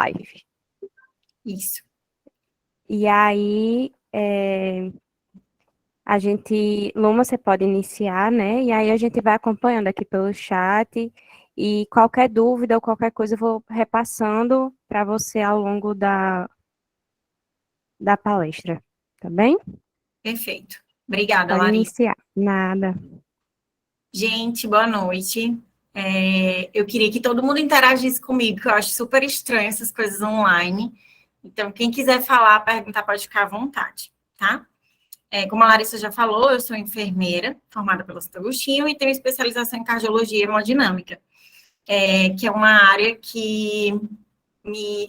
live. Isso. E aí, Luma, você pode iniciar, né? E aí a gente vai acompanhando aqui pelo chat. E qualquer dúvida ou qualquer coisa eu vou repassando para você ao longo da palestra, tá bem? Perfeito. Obrigada, Pode Larissa. iniciar. Nada. Gente, boa noite. Eu queria que todo mundo interagisse comigo, que eu acho super estranho essas coisas online. Então, quem quiser falar, perguntar, pode ficar à vontade, tá? Como a Larissa já falou, eu sou enfermeira, formada pelo Santo Agostinho, e tenho especialização em cardiologia e hemodinâmica, que é uma área que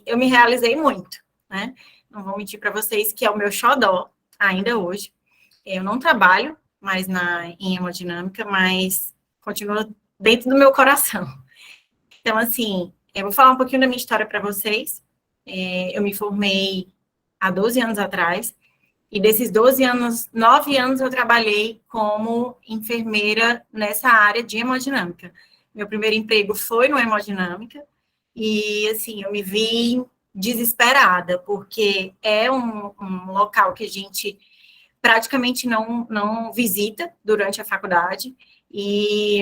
eu me realizei muito, né? Não vou mentir para vocês que é o meu xodó, ainda hoje. Eu não trabalho mais em hemodinâmica, mas continua dentro do meu coração. Então, assim, eu vou falar um pouquinho da minha história para vocês. Eu me formei há 12 anos atrás, e desses 12 anos, 9 anos eu trabalhei como enfermeira nessa área de hemodinâmica. Meu primeiro emprego foi no hemodinâmica, e, assim, eu me vi desesperada, porque é um local que a gente praticamente não visita durante a faculdade, e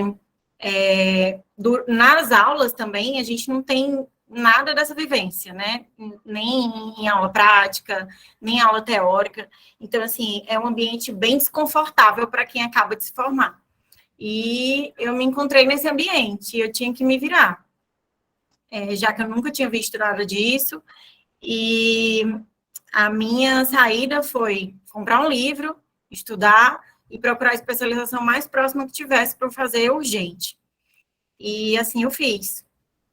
nas aulas também a gente não tem nada dessa vivência, né? Nem em aula prática, nem em aula teórica. Então, assim, é um ambiente bem desconfortável para quem acaba de se formar. E eu me encontrei nesse ambiente, eu tinha que me virar, já que eu nunca tinha visto nada disso. E a minha saída foi comprar um livro, estudar e procurar a especialização mais próxima que tivesse para fazer urgente. E assim eu fiz.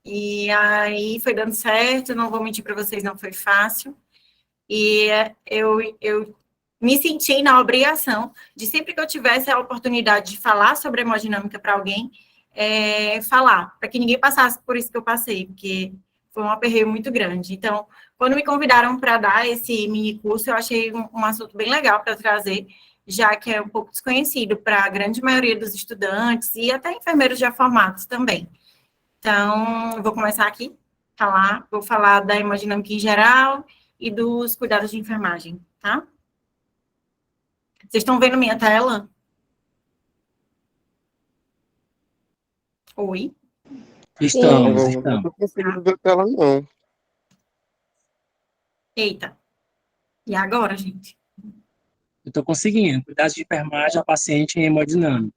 E aí foi dando certo, não vou mentir para vocês, não foi fácil. E eu me senti na obrigação de, sempre que eu tivesse a oportunidade de falar sobre hemodinâmica para alguém, falar, para que ninguém passasse por isso que eu passei, porque foi um aperreio muito grande. Então, quando me convidaram para dar esse mini curso, eu achei um assunto bem legal para trazer, já que é um pouco desconhecido para a grande maioria dos estudantes e até enfermeiros já formados também. Então, eu vou começar aqui, vou falar da hemodinâmica em geral e dos cuidados de enfermagem, tá? Vocês estão vendo minha tela? Oi? Estamos, Sim. Não estamos. tô conseguindo ver a tela, não. Eita. E agora, gente? Eu estou conseguindo. Cuidados de enfermagem ao paciente em hemodinâmica.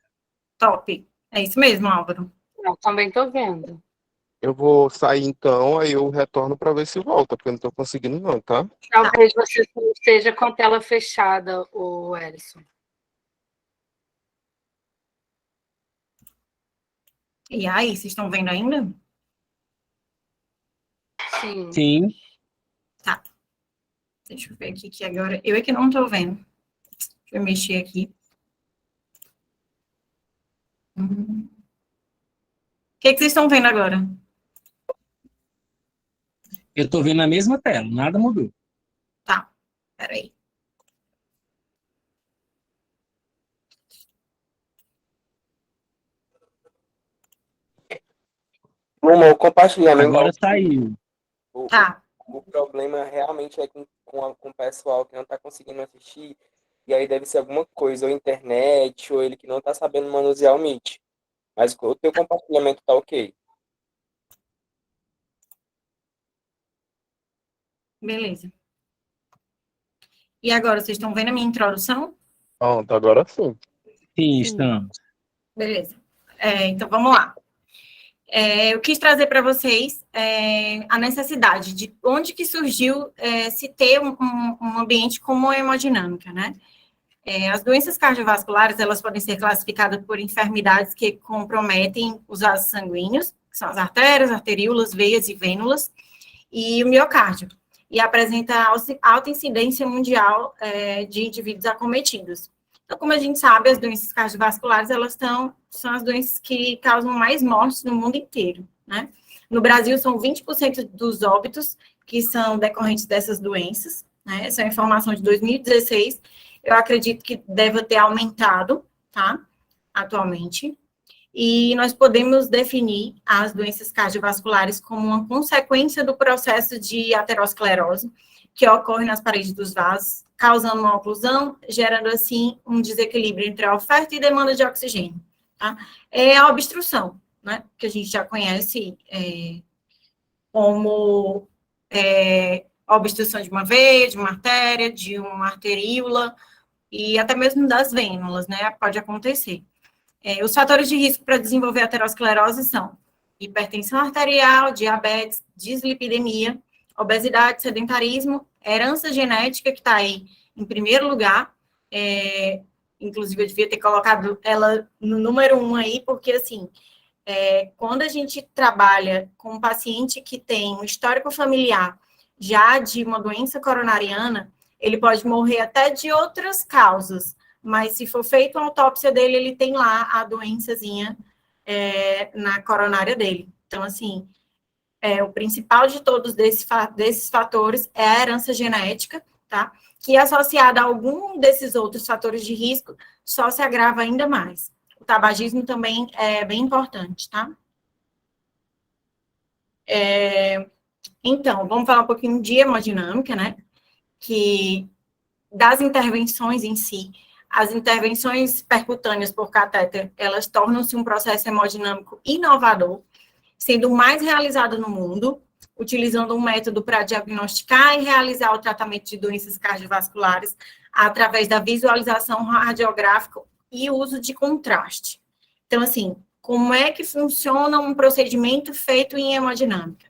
Top. É isso mesmo, Álvaro. Eu também estou vendo. Eu vou sair então, aí eu retorno para ver se volta, porque eu não tô conseguindo não, tá? Talvez você esteja com a tela fechada, o Ellison. E aí, vocês estão vendo ainda? Sim. Sim. Tá. Deixa eu ver aqui que agora... Eu é que não estou vendo. Deixa eu mexer aqui. O que vocês estão vendo agora? Eu estou vendo a mesma tela, nada mudou. Tá. Peraí. O compartilhamento, Agora saiu. Tá. o problema realmente é com o pessoal que não está conseguindo assistir, e aí deve ser alguma coisa, ou internet, ou ele que não está sabendo manusear o Meet. Mas o teu compartilhamento tá ok. Beleza. E agora, vocês estão vendo a minha introdução? Pronto, agora sim. Sim, estamos. Beleza. Então, vamos lá. Eu quis trazer para vocês a necessidade de onde que surgiu se ter um ambiente como a hemodinâmica, né? As doenças cardiovasculares, elas podem ser classificadas por enfermidades que comprometem os vasos sanguíneos, que são as artérias, arteríolas, veias e vênulas, e o miocárdio, e apresenta alta incidência mundial de indivíduos acometidos. Então, como a gente sabe, as doenças cardiovasculares, elas são as doenças que causam mais mortes no mundo inteiro, né? No Brasil, são 20% dos óbitos que são decorrentes dessas doenças, né? Essa é uma informação de 2016. Eu acredito que deve ter aumentado, tá? Atualmente. e nós podemos definir as doenças cardiovasculares como uma consequência do processo de aterosclerose, que ocorre nas paredes dos vasos, causando uma oclusão, gerando, assim, um desequilíbrio entre a oferta e demanda de oxigênio. Tá? É a obstrução, né, que a gente já conhece como obstrução de uma veia, de uma artéria, de uma arteríola, e até mesmo das vênulas, né, pode acontecer. Os fatores de risco para desenvolver aterosclerose são hipertensão arterial, diabetes, dislipidemia, obesidade, sedentarismo, herança genética, que está aí em primeiro lugar, inclusive eu devia ter colocado ela no número 1 aí, porque, assim, quando a gente trabalha com um paciente que tem um histórico familiar já de uma doença coronariana, ele pode morrer até de outras causas, mas se for feita uma autópsia dele, ele tem lá a doençazinha na coronária dele. Então, assim, o principal de todos desses fatores é a herança genética, tá? Que associada a algum desses outros fatores de risco, só se agrava ainda mais. O tabagismo também é bem importante, tá? Então, vamos falar um pouquinho de hemodinâmica, né? Que das intervenções em si, as intervenções percutâneas por catéter, elas tornam-se um processo hemodinâmico inovador, sendo o mais realizado no mundo, utilizando um método para diagnosticar e realizar o tratamento de doenças cardiovasculares através da visualização radiográfica e uso de contraste. Então, assim, como é que funciona um procedimento feito em hemodinâmica?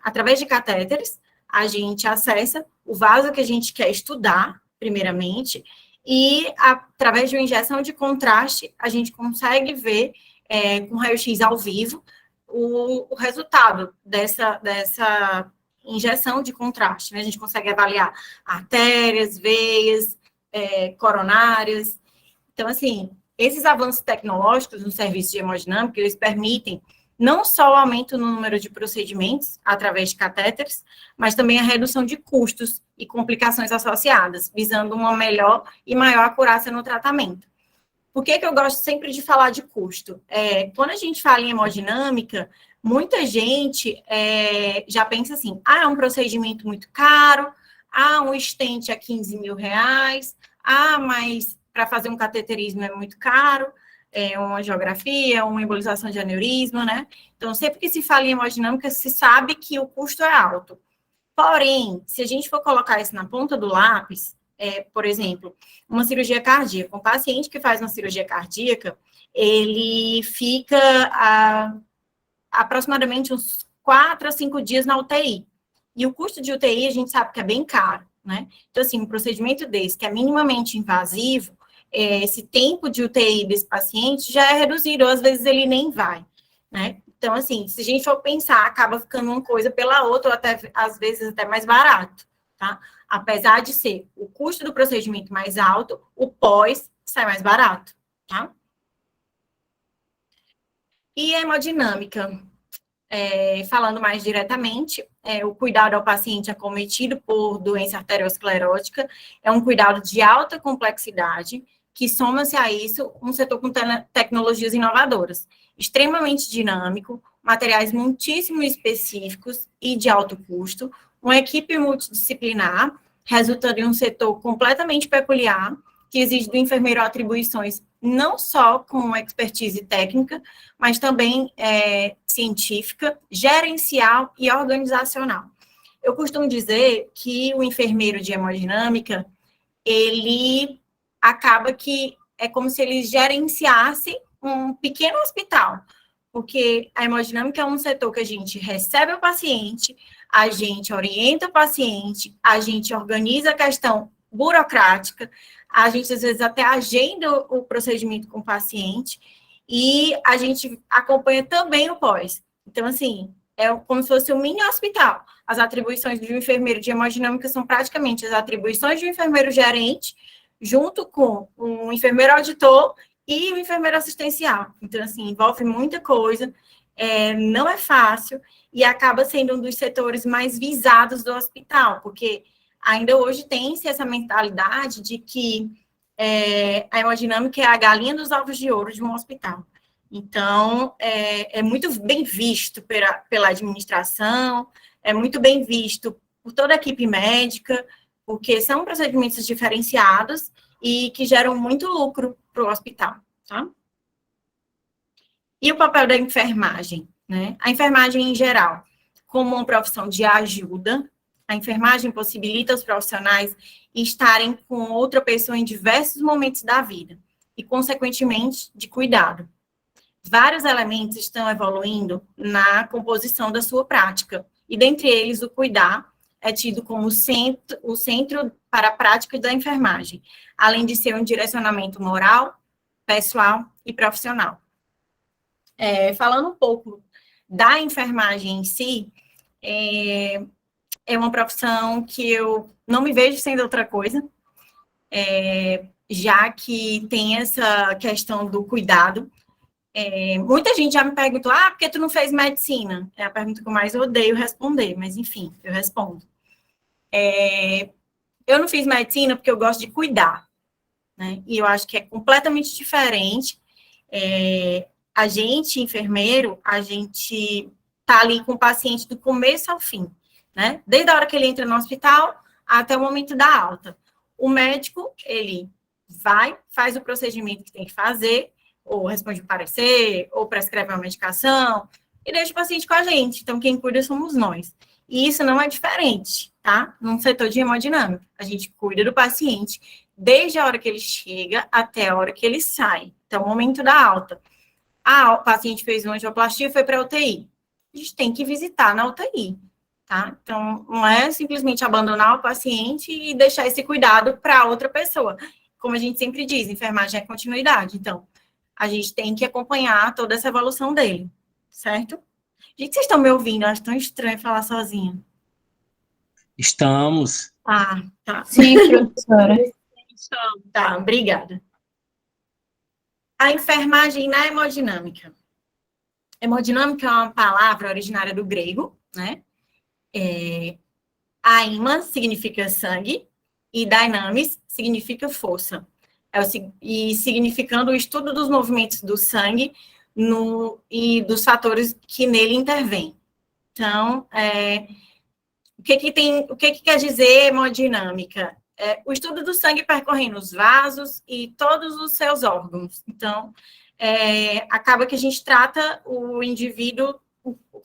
Através de catéteres, a gente acessa o vaso que a gente quer estudar, primeiramente, e através de uma injeção de contraste, a gente consegue ver com raio-x ao vivo o resultado dessa injeção de contraste, né? A gente consegue avaliar artérias, veias, coronárias. Então, assim, esses avanços tecnológicos no serviço de hemodinâmica, eles permitem não só o aumento no número de procedimentos através de catéteres, mas também a redução de custos e complicações associadas, visando uma melhor e maior acurácia no tratamento. Por que eu gosto sempre de falar de custo? Quando a gente fala em hemodinâmica, muita gente já pensa assim, é um procedimento muito caro, um stent é 15 mil reais, mas para fazer um cateterismo é muito caro, uma angiografia, uma embolização de aneurisma, né? Então, sempre que se fala em hemodinâmica, se sabe que o custo é alto. Porém, se a gente for colocar isso na ponta do lápis, por exemplo, uma cirurgia cardíaca, um paciente que faz uma cirurgia cardíaca, ele fica aproximadamente uns 4 a 5 dias na UTI. E o custo de UTI a gente sabe que é bem caro, né? Então, assim, um procedimento desse, que é minimamente invasivo, esse tempo de UTI desse paciente já é reduzido, ou às vezes ele nem vai, né? Então, assim, se a gente for pensar, acaba ficando uma coisa pela outra, ou até, às vezes, até mais barato, tá? Apesar de ser o custo do procedimento mais alto, o pós sai mais barato, tá? E a hemodinâmica, falando mais diretamente, o cuidado ao paciente acometido por doença arteriosclerótica é um cuidado de alta complexidade, que soma-se a isso um setor com tecnologias inovadoras, extremamente dinâmico, materiais muitíssimo específicos e de alto custo, uma equipe multidisciplinar, resultando em um setor completamente peculiar, que exige do enfermeiro atribuições não só com expertise técnica, mas também científica, gerencial e organizacional. Eu costumo dizer que o enfermeiro de hemodinâmica, ele acaba que é como se ele gerenciasse um pequeno hospital, porque a hemodinâmica é um setor que a gente recebe o paciente, a gente orienta o paciente, a gente organiza a questão burocrática, a gente, às vezes, até agenda o procedimento com o paciente e a gente acompanha também o pós. Então, assim, é como se fosse um mini hospital. As atribuições do enfermeiro de hemodinâmica são praticamente as atribuições do enfermeiro gerente, junto com um enfermeiro auditor e o enfermeiro assistencial. Então, assim, envolve muita coisa, não é fácil e acaba sendo um dos setores mais visados do hospital, porque ainda hoje tem-se essa mentalidade de que a hemodinâmica é a galinha dos ovos de ouro de um hospital. Então, é muito bem visto pela administração, é muito bem visto por toda a equipe médica, porque são procedimentos diferenciados e que geram muito lucro para o hospital, tá? E o papel da enfermagem, né? A enfermagem, em geral, como uma profissão de ajuda, a enfermagem possibilita os profissionais estarem com outra pessoa em diversos momentos da vida e, consequentemente, de cuidado. Vários elementos estão evoluindo na composição da sua prática, e dentre eles o cuidar é tido como o centro para a prática da enfermagem, além de ser um direcionamento moral, pessoal e profissional. Falando um pouco da enfermagem em si, é uma profissão que eu não me vejo sendo outra coisa, já que tem essa questão do cuidado. Muita gente já me perguntou, por que tu não fez medicina? É a pergunta que eu mais odeio responder, mas enfim, eu respondo. Eu não fiz medicina porque eu gosto de cuidar, né? E eu acho que é completamente diferente. A gente, enfermeiro, a gente tá ali com o paciente do começo ao fim, né? Desde a hora que ele entra no hospital até o momento da alta. O médico, ele vai, faz o procedimento que tem que fazer, ou responde o parecer, ou prescreve uma medicação, e deixa o paciente com a gente. Então, quem cuida somos nós. E isso não é diferente, tá? No setor de hemodinâmica. A gente cuida do paciente desde a hora que ele chega até a hora que ele sai. Então, o momento da alta. O paciente fez uma angioplastia e foi para a UTI. A gente tem que visitar na UTI, tá? Então, não é simplesmente abandonar o paciente e deixar esse cuidado para outra pessoa. Como a gente sempre diz, enfermagem é continuidade. Então, a gente tem que acompanhar toda essa evolução dele, certo? Gente, vocês estão me ouvindo? Eu acho tão estranho falar sozinha. Estamos. Tá. Sim, professora. Tá, obrigada. A enfermagem na hemodinâmica. Hemodinâmica é uma palavra originária do grego, né? Haima significa sangue e dynamis significa força. E significando o estudo dos movimentos do sangue e dos fatores que nele intervêm. Então, o que quer dizer hemodinâmica? O estudo do sangue percorrendo os vasos e todos os seus órgãos. Então, acaba que a gente trata o indivíduo,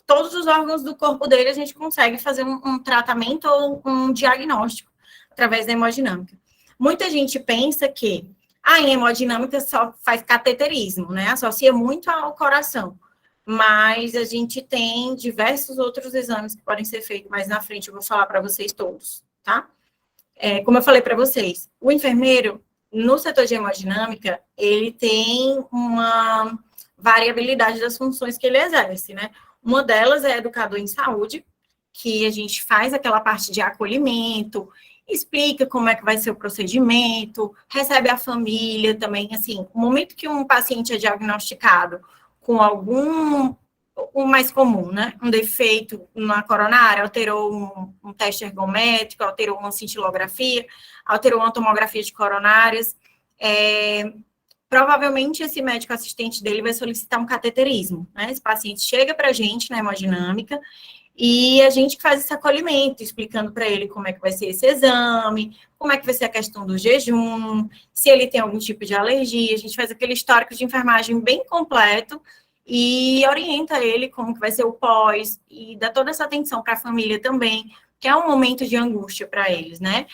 todos os órgãos do corpo dele, a gente consegue fazer um tratamento ou um diagnóstico através da hemodinâmica. Muita gente pensa que em hemodinâmica só faz cateterismo, né? Associa muito ao coração. Mas a gente tem diversos outros exames que podem ser feitos mais na frente, eu vou falar para vocês todos, tá? Como eu falei para vocês, o enfermeiro, no setor de hemodinâmica, ele tem uma variabilidade das funções que ele exerce, né? Uma delas é educador em saúde, que a gente faz aquela parte de acolhimento, explica como é que vai ser o procedimento, recebe a família também, assim, o momento que um paciente é diagnosticado com o mais comum, né? Um defeito na coronária, alterou um teste ergométrico, alterou uma cintilografia, alterou uma tomografia de coronárias. Provavelmente esse médico assistente dele vai solicitar um cateterismo, né? Esse paciente chega para a gente na hemodinâmica e a gente faz esse acolhimento, explicando para ele como é que vai ser esse exame, como é que vai ser a questão do jejum, se ele tem algum tipo de alergia, a gente faz aquele histórico de enfermagem bem completo e orienta ele como que vai ser o pós, e dá toda essa atenção para a família também, que é um momento de angústia para eles, né?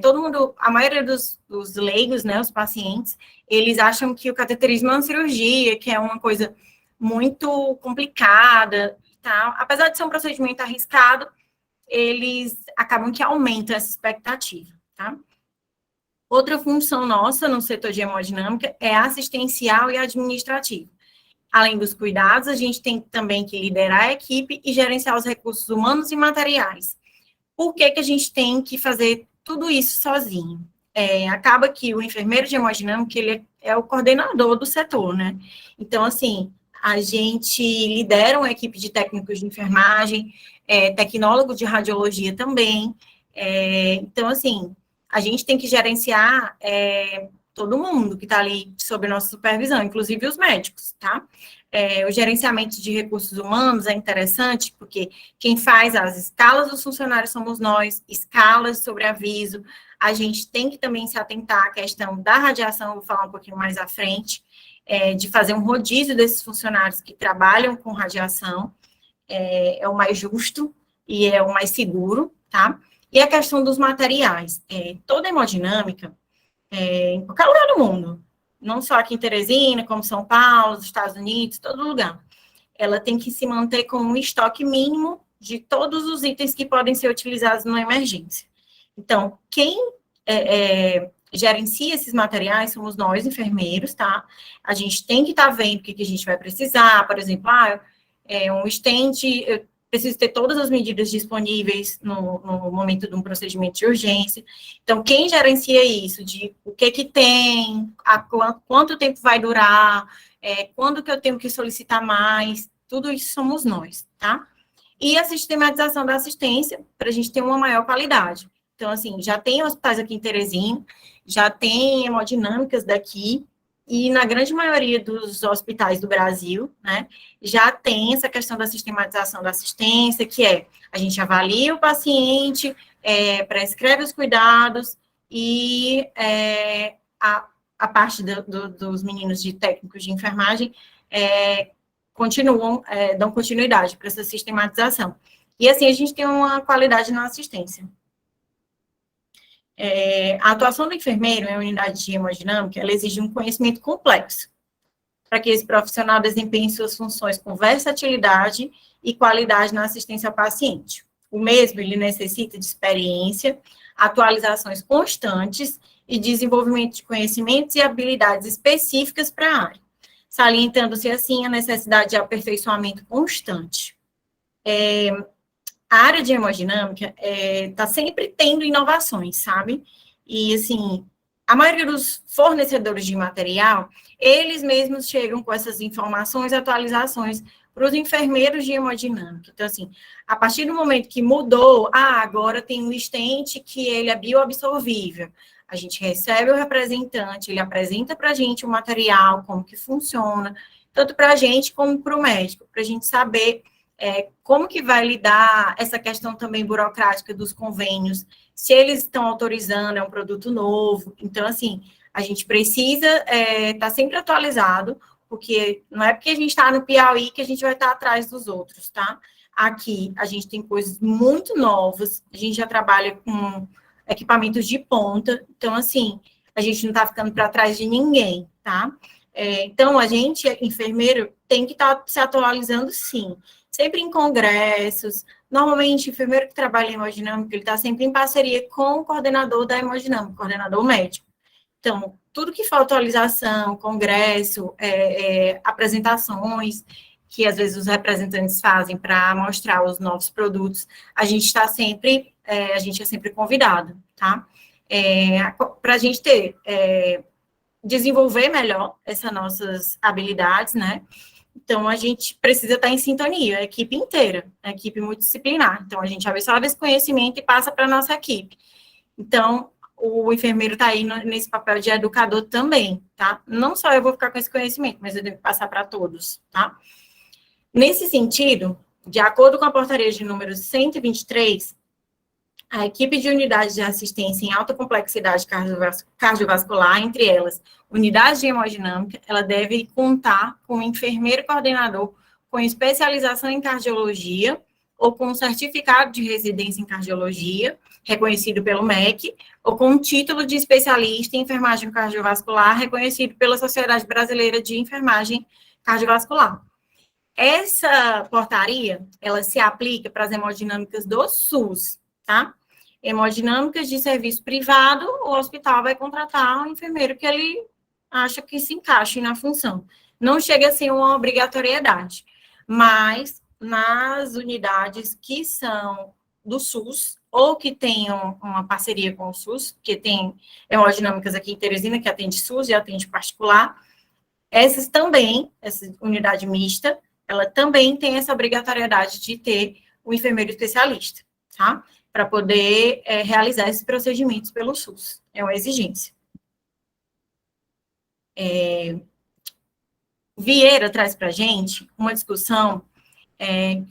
Todo mundo, a maioria dos leigos, né, os pacientes, eles acham que o cateterismo é uma cirurgia, que é uma coisa muito complicada e tal. Apesar de ser um procedimento arriscado, eles acabam que aumentam essa expectativa, tá? Outra função nossa no setor de hemodinâmica é assistencial e administrativa. Além dos cuidados, a gente tem também que liderar a equipe e gerenciar os recursos humanos e materiais. Por que a gente tem que fazer tudo isso sozinho? Acaba que o enfermeiro de hemodinâmica, ele é o coordenador do setor, né? Então, assim, a gente lidera uma equipe de técnicos de enfermagem, tecnólogo de radiologia também. Então, assim, a gente tem que gerenciar todo mundo que está ali sob nossa supervisão, inclusive os médicos, tá? O gerenciamento de recursos humanos é interessante, porque quem faz as escalas dos funcionários somos nós, escalas sobre aviso, a gente tem que também se atentar à questão da radiação, vou falar um pouquinho mais à frente, de fazer um rodízio desses funcionários que trabalham com radiação, é o mais justo e é o mais seguro, tá? E a questão dos materiais, toda hemodinâmica, em qualquer lugar do mundo, não só aqui em Teresina, como São Paulo, Estados Unidos, todo lugar, ela tem que se manter com um estoque mínimo de todos os itens que podem ser utilizados numa emergência. Então, quem gerencia esses materiais somos nós, enfermeiros, tá? A gente tem que estar vendo o que a gente vai precisar, por exemplo, um estente, eu preciso ter todas as medidas disponíveis no momento de um procedimento de urgência. Então, quem gerencia isso, de o que tem, quanto tempo vai durar, quando que eu tenho que solicitar mais, tudo isso somos nós, tá? E a sistematização da assistência, para a gente ter uma maior qualidade. Então, assim, já tem hospitais aqui em Teresina, já tem hemodinâmicas daqui, e na grande maioria dos hospitais do Brasil, né, já tem essa questão da sistematização da assistência, que a gente avalia o paciente, prescreve os cuidados, e a parte dos meninos de técnicos de enfermagem dão continuidade para essa sistematização. E assim, a gente tem uma qualidade na assistência. A atuação do enfermeiro em unidade de hemodinâmica, ela exige um conhecimento complexo, para que esse profissional desempenhe suas funções com versatilidade e qualidade na assistência ao paciente. O mesmo, ele necessita de experiência, atualizações constantes e desenvolvimento de conhecimentos e habilidades específicas para a área, salientando-se, assim, a necessidade de aperfeiçoamento constante. A área de hemodinâmica está sempre tendo inovações, sabe? E, assim, a maioria dos fornecedores de material, eles mesmos chegam com essas informações, atualizações para os enfermeiros de hemodinâmica. Então, assim, a partir do momento que mudou, agora tem um estente que ele é bioabsorvível. A gente recebe o representante, ele apresenta para a gente o material, como que funciona, tanto para a gente como para o médico, para a gente saber como que vai lidar essa questão também burocrática dos convênios, se eles estão autorizando, é um produto novo. Então, assim, a gente precisa estar sempre atualizado, porque não é porque a gente está no Piauí que a gente vai estar atrás dos outros, tá? Aqui, a gente tem coisas muito novas, a gente já trabalha com equipamentos de ponta, então, assim, a gente não está ficando para trás de ninguém, tá? Então, a gente, enfermeiro, tem que estar se atualizando, sim, sempre em congressos. Normalmente, o enfermeiro que trabalha em hemodinâmica, ele está sempre em parceria com o coordenador da hemodinâmica, coordenador médico. Então, tudo que for atualização, congresso, apresentações, que às vezes os representantes fazem para mostrar os novos produtos, a gente é sempre convidado, tá? Para a gente desenvolver melhor essas nossas habilidades, né? Então, a gente precisa estar em sintonia, a equipe inteira, a equipe multidisciplinar. Então, a gente absorve esse conhecimento e passa para a nossa equipe. Então, o enfermeiro está aí nesse papel de educador também, tá? Não só eu vou ficar com esse conhecimento, mas eu devo passar para todos, tá? Nesse sentido, de acordo com a portaria de número 123, a equipe de unidades de assistência em alta complexidade cardiovascular, entre elas, unidades de hemodinâmica, ela deve contar com um enfermeiro coordenador com especialização em cardiologia ou com um certificado de residência em cardiologia, reconhecido pelo MEC, ou com um título de especialista em enfermagem cardiovascular, reconhecido pela Sociedade Brasileira de Enfermagem Cardiovascular. Essa portaria, ela se aplica para as hemodinâmicas do SUS, tá? Hemodinâmicas de serviço privado, o hospital vai contratar um enfermeiro que ele acha que se encaixe na função. Não chega a ser uma obrigatoriedade, mas nas unidades que são do SUS, ou que tenham uma parceria com o SUS, que tem hemodinâmicas aqui em Teresina, que atende SUS e atende particular, essa unidade mista, ela também tem essa obrigatoriedade de ter um enfermeiro especialista, tá? Para poder realizar esses procedimentos pelo SUS. É uma exigência. Vieira traz para a gente uma discussão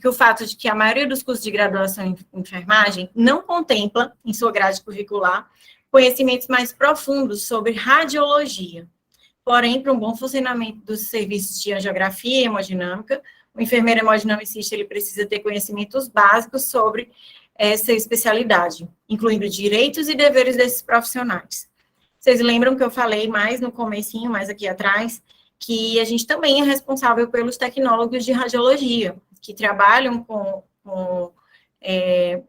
que o fato de que a maioria dos cursos de graduação em enfermagem não contempla, em sua grade curricular, conhecimentos mais profundos sobre radiologia. Porém, para um bom funcionamento dos serviços de angiografia e hemodinâmica, o enfermeiro hemodinamicista ele precisa ter conhecimentos básicos sobre essa especialidade, incluindo direitos e deveres desses profissionais. Vocês lembram que eu falei mais no comecinho, mais aqui atrás, que a gente também é responsável pelos tecnólogos de radiologia, que trabalham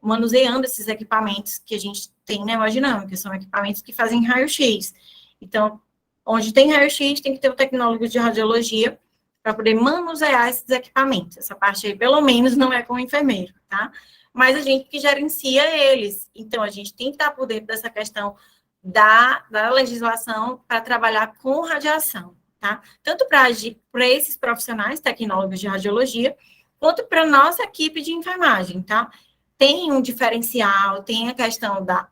manuseando esses equipamentos que a gente tem na hemodinâmica, são equipamentos que fazem raio-x. Então, onde tem raio-x, tem que ter o tecnólogo de radiologia para poder manusear esses equipamentos. Essa parte aí, pelo menos, não é com o enfermeiro, tá? Mas a gente que gerencia eles. Então, a gente tem que estar por dentro dessa questão da legislação para trabalhar com radiação, tá? Tanto para esses profissionais, tecnólogos de radiologia, quanto para a nossa equipe de enfermagem, tá? Tem um diferencial, tem a questão da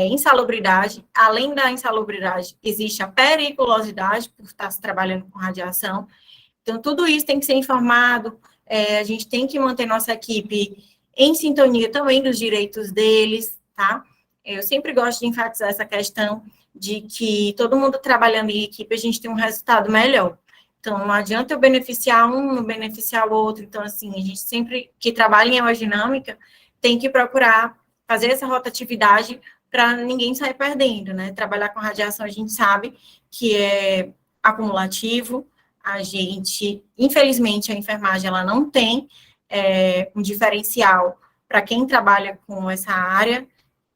insalubridade. Além da insalubridade, existe a periculosidade por estar se trabalhando com radiação. Então, tudo isso tem que ser informado, a gente tem que manter nossa equipe em sintonia também dos direitos deles, tá? Eu sempre gosto de enfatizar essa questão de que todo mundo trabalhando em equipe, a gente tem um resultado melhor. Então, não adianta eu beneficiar um, não beneficiar o outro. Então, assim, a gente sempre que trabalha em hemodinâmica tem que procurar fazer essa rotatividade para ninguém sair perdendo, né? Trabalhar com radiação, a gente sabe que é acumulativo, a gente, infelizmente, a enfermagem, ela não tem um diferencial para quem trabalha com essa área,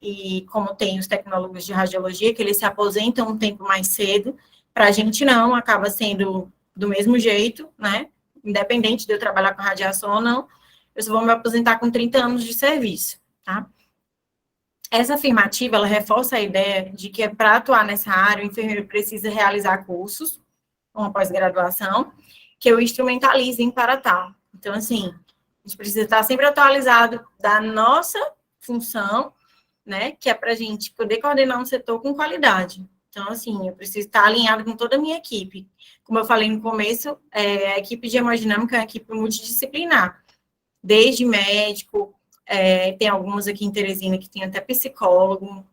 e como tem os tecnólogos de radiologia, que eles se aposentam um tempo mais cedo, para a gente não, acaba sendo do mesmo jeito, né? Independente de eu trabalhar com radiação ou não, eu só vou me aposentar com 30 anos de serviço, tá? Essa afirmativa, ela reforça a ideia de que para atuar nessa área, o enfermeiro precisa realizar cursos, uma pós-graduação, que o instrumentalizem para tal. Então, assim, a gente precisa estar sempre atualizado da nossa função, né, que é para a gente poder coordenar um setor com qualidade. Então, assim, eu preciso estar alinhado com toda a minha equipe. Como eu falei no começo, a equipe de hemodinâmica é uma equipe multidisciplinar, desde médico, tem algumas aqui em Teresina que tem até psicólogo,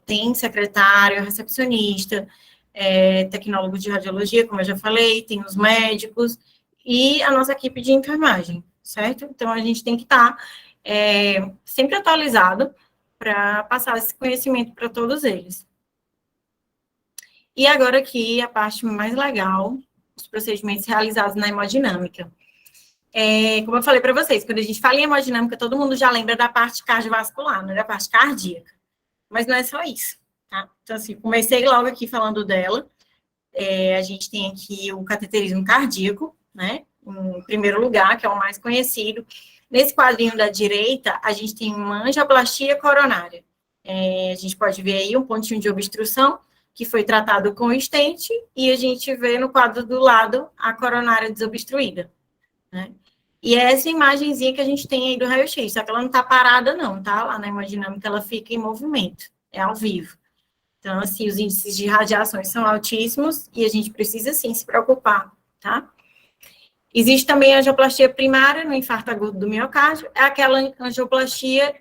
tem secretário, recepcionista, tecnólogo de radiologia, como eu já falei, tem os médicos, e a nossa equipe de enfermagem, certo? Então, a gente tem que estar sempre atualizado para passar esse conhecimento para todos eles. E agora aqui, a parte mais legal, os procedimentos realizados na hemodinâmica. Como eu falei para vocês, quando a gente fala em hemodinâmica, todo mundo já lembra da parte cardiovascular, né, da parte cardíaca. Mas não é só isso, tá? Então, assim, comecei logo aqui falando dela. A gente tem aqui o cateterismo cardíaco, né, em primeiro lugar, que é o mais conhecido. Nesse quadrinho da direita, a gente tem uma angioplastia coronária. A gente pode ver aí um pontinho de obstrução, que foi tratado com stent, e a gente vê no quadro do lado a coronária desobstruída, né? E é essa imagenzinha que a gente tem aí do raio-x, só que ela não está parada não, tá? Lá na hemodinâmica ela fica em movimento, é ao vivo. Então, assim, os índices de radiações são altíssimos, e a gente precisa, sim, se preocupar, tá? Existe também a angioplastia primária no infarto agudo do miocárdio, é aquela angioplastia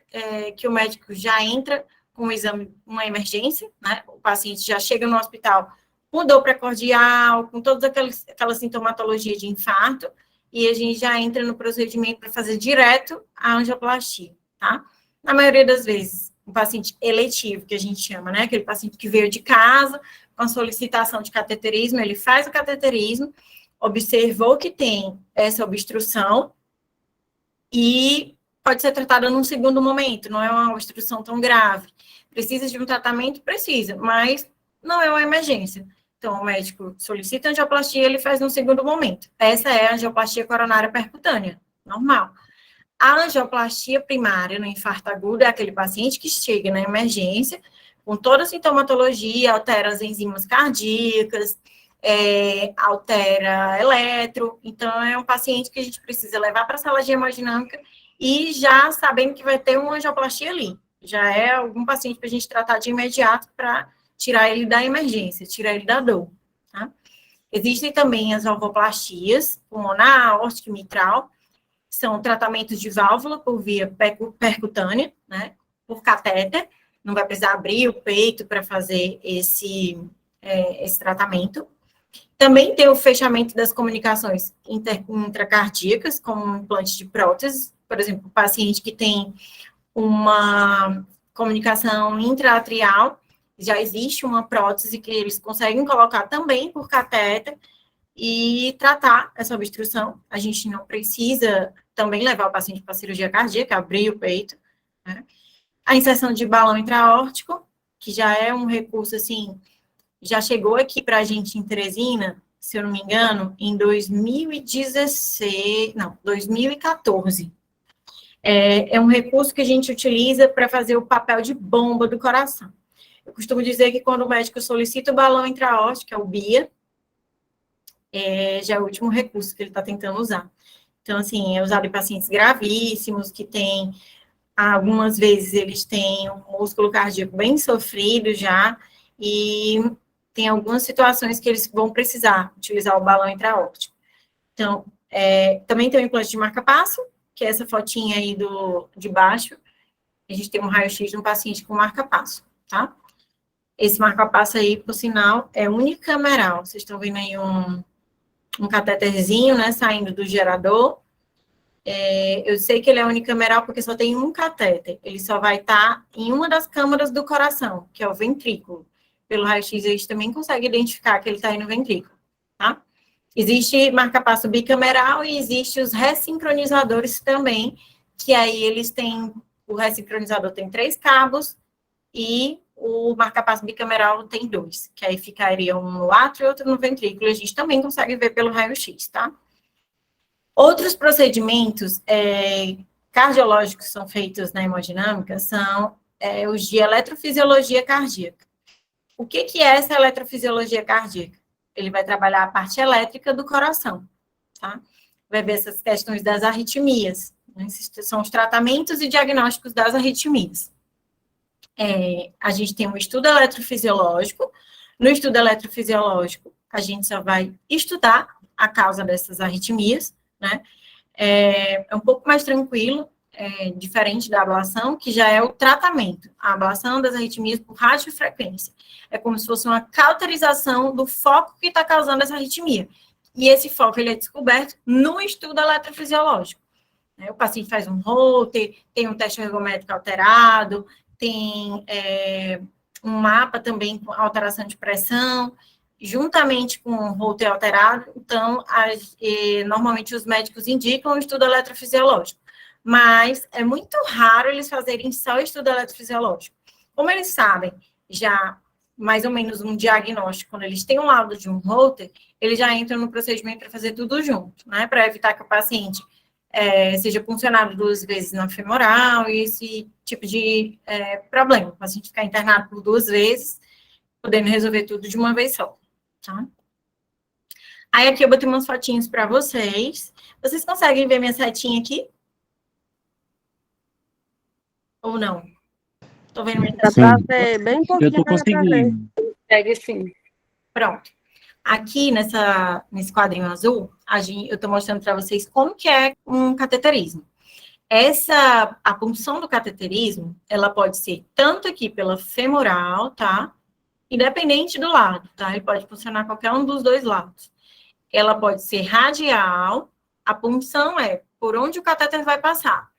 que o médico já entra com um exame, uma emergência, né? O paciente já chega no hospital com dor precordial, com toda aquela sintomatologia de infarto, e a gente já entra no procedimento para fazer direto a angioplastia, tá? Na maioria das vezes, um paciente eletivo, que a gente chama, né? Aquele paciente que veio de casa com a solicitação de cateterismo, ele faz o cateterismo, observou que tem essa obstrução e pode ser tratada num segundo momento, não é uma obstrução tão grave. Precisa de um tratamento? Precisa, mas não é uma emergência. Então, o médico solicita angioplastia, ele faz num segundo momento. Essa é a angioplastia coronária percutânea, normal. A angioplastia primária no infarto agudo é aquele paciente que chega na emergência com toda a sintomatologia, altera as enzimas cardíacas, altera eletro, então é um paciente que a gente precisa levar para a sala de hemodinâmica e já sabendo que vai ter uma angioplastia ali, já é algum paciente para a gente tratar de imediato para tirar ele da emergência, tirar ele da dor, tá? Existem também as valvoplastias, pulmonar, aórtica e mitral, são tratamentos de válvula por via percutânea, né, por catéter, não vai precisar abrir o peito para fazer esse tratamento. Também tem o fechamento das comunicações intracardíacas, como um implante de prótese, por exemplo, o paciente que tem uma comunicação intraatrial, já existe uma prótese que eles conseguem colocar também por catéter e tratar essa obstrução. A gente não precisa também levar o paciente para a cirurgia cardíaca, abrir o peito, né? A inserção de balão intraórtico, que já é um recurso, assim, já chegou aqui para a gente em Teresina, se eu não me engano, em 2014. É um recurso que a gente utiliza para fazer o papel de bomba do coração. Eu costumo dizer que quando o médico solicita o balão intraórtico, é o BIA, já é o último recurso que ele está tentando usar. Então, assim, é usado em pacientes gravíssimos, que tem, algumas vezes, eles têm um músculo cardíaco bem sofrido já, e tem algumas situações que eles vão precisar utilizar o balão intraórtico. Então, também tem o implante de marca-passo, que é essa fotinha aí de baixo. A gente tem um raio-x de um paciente com marca-passo, tá? Esse marca-passo aí, por sinal, é unicameral. Vocês estão vendo aí um catéterzinho, né, saindo do gerador. Eu sei que ele é unicameral porque só tem um catéter. Ele só vai estar em uma das câmaras do coração, que é o ventrículo. Pelo raio-x, a gente também consegue identificar que ele está aí no ventrículo, tá? Existe marca-passo bicameral e existe os ressincronizadores também, que aí eles têm, o ressincronizador tem 3 cabos e o marca-passo bicameral tem 2, que aí ficaria um no átrio e outro no ventrículo, e a gente também consegue ver pelo raio-x, tá? Outros procedimentos cardiológicos que são feitos na hemodinâmica são os de eletrofisiologia cardíaca. O que é essa eletrofisiologia cardíaca? Ele vai trabalhar a parte elétrica do coração, tá? Vai ver essas questões das arritmias, né? Esses são os tratamentos e diagnósticos das arritmias. A gente tem um estudo eletrofisiológico. No estudo eletrofisiológico, a gente só vai estudar a causa dessas arritmias, né? É um pouco mais tranquilo, diferente da ablação, que já é o tratamento. A ablação das arritmias por radiofrequência. É como se fosse uma cauterização do foco que está causando essa arritmia. E esse foco, ele é descoberto no estudo eletrofisiológico. O paciente faz um Holter, tem um teste ergométrico alterado, tem um mapa também com alteração de pressão, juntamente com o Holter alterado. Então, normalmente os médicos indicam o estudo eletrofisiológico. Mas é muito raro eles fazerem só o estudo eletrofisiológico. Como eles sabem já mais ou menos um diagnóstico, quando eles têm um laudo de um Holter, eles já entram no procedimento para fazer tudo junto, né? Para evitar que o paciente seja puncionado 2 vezes na femoral e esse tipo de problema. O paciente ficar internado por 2 vezes, podendo resolver tudo de uma vez só, tá? Aí aqui eu botei umas fotinhas para vocês. Vocês conseguem ver minha setinha aqui? Ou não? Tô vendo minha Dá setinha. pra ver bem Eu pouquinho, tô mas dá pra ver. conseguindo. Segue sim. Pronto. Aqui nesse quadrinho azul, eu estou mostrando para vocês como que é um cateterismo. A punção do cateterismo, ela pode ser tanto aqui pela femoral, tá? Independente do lado, tá? Ele pode funcionar qualquer um dos 2 lados. Ela pode ser radial. A punção é por onde o catéter vai passar.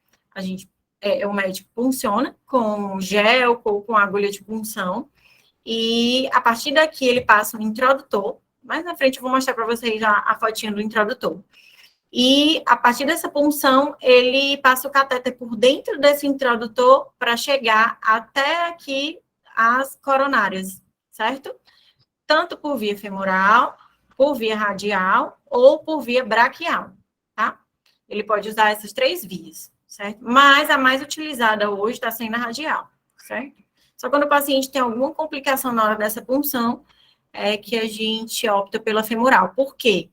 O médico punciona com gel ou com agulha de punção. E a partir daqui ele passa um introdutor. Mais na frente eu vou mostrar para vocês a fotinha do introdutor. E a partir dessa punção, ele passa o catéter por dentro desse introdutor para chegar até aqui as coronárias, certo? Tanto por via femoral, por via radial ou por via braquial, tá? Ele pode usar essas 3 vias, certo? Mas a mais utilizada hoje está sendo a radial, certo? Só quando o paciente tem alguma complicação na hora dessa punção, é que a gente opta pela femoral. Por quê?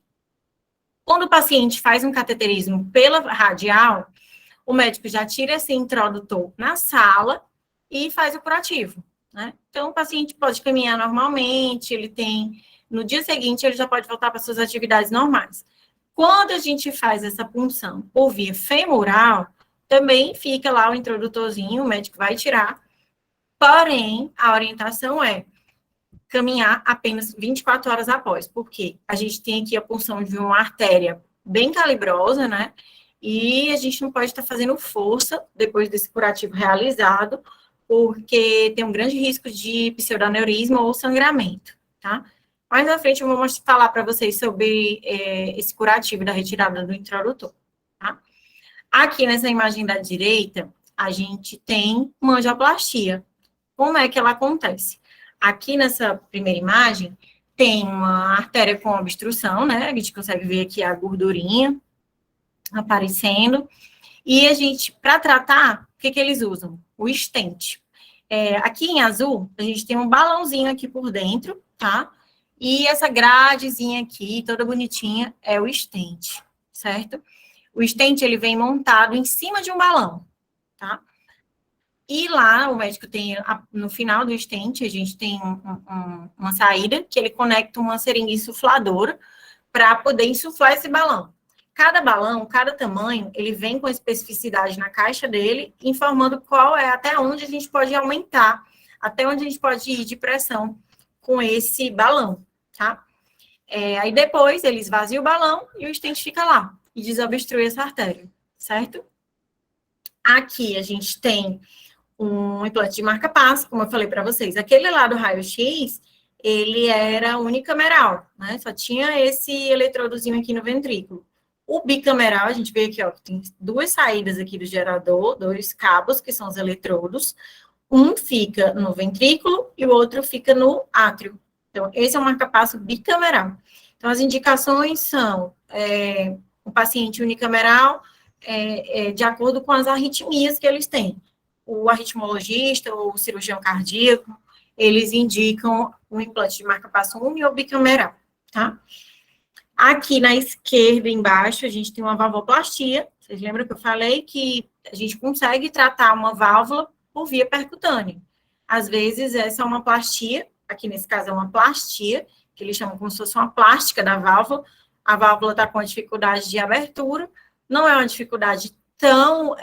Quando o paciente faz um cateterismo pela radial, o médico já tira esse introdutor na sala e faz o curativo, né? Então, o paciente pode caminhar normalmente, ele tem no dia seguinte ele já pode voltar para suas atividades normais. Quando a gente faz essa punção por via femoral, também fica lá o introdutorzinho, o médico vai tirar, porém, a orientação é caminhar apenas 24 horas após, porque a gente tem aqui a punção de uma artéria bem calibrosa, né? E a gente não pode estar fazendo força depois desse curativo realizado, porque tem um grande risco de pseudaneurisma ou sangramento, tá? Mais à frente eu vou falar para vocês sobre esse curativo da retirada do introdutor, tá? Aqui nessa imagem da direita, a gente tem uma angioplastia. Como é que ela acontece? Aqui nessa primeira imagem, tem uma artéria com obstrução, né? A gente consegue ver aqui a gordurinha aparecendo. E a gente, para tratar, o que eles usam? O stent. Aqui em azul, a gente tem um balãozinho aqui por dentro, tá? E essa gradezinha aqui, toda bonitinha, é o stent, certo? O stent, ele vem montado em cima de um balão, tá? E lá, o médico tem, no final do stent, a gente tem uma saída que ele conecta uma seringa insufladora para poder insuflar esse balão. Cada balão, cada tamanho, ele vem com especificidade na caixa dele, informando qual é, até onde a gente pode aumentar, até onde a gente pode ir de pressão com esse balão, tá? Aí depois, ele esvazia o balão e o stent fica lá, e desobstrui essa artéria, certo? Aqui a gente tem um implante de marca-passo, como eu falei para vocês. Aquele lá do raio-x, ele era unicameral, né? Só tinha esse eletrodozinho aqui no ventrículo. O bicameral, a gente vê aqui, ó, que tem duas saídas aqui do gerador, dois cabos, que são os eletrodos. Um fica no ventrículo e o outro fica no átrio. Então, esse é um marca-passo bicameral. Então, as indicações são o paciente unicameral de acordo com as arritmias que eles têm. O arritmologista ou o cirurgião cardíaco, eles indicam o implante de marca-passo uni ou bicameral, tá? Aqui na esquerda, embaixo, a gente tem uma valvoplastia. Vocês lembram que eu falei que a gente consegue tratar uma válvula por via percutânea. Às vezes, essa é uma plastia, aqui nesse caso é uma plastia, que eles chamam como se fosse uma plástica da válvula. A válvula está com a dificuldade de abertura, não é uma dificuldade tão,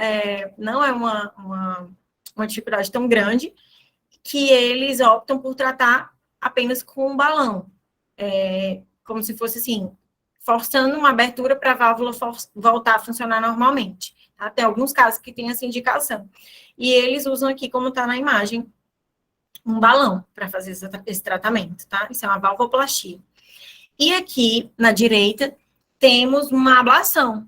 não é uma dificuldade tão grande, que eles optam por tratar apenas com um balão. Como se fosse assim, forçando uma abertura para a válvula voltar a funcionar normalmente. Tá? Tem alguns casos que tem essa indicação. E eles usam aqui, como está na imagem, um balão para fazer esse tratamento, tá? Isso é uma valvoplastia. E aqui, na direita, temos uma ablação.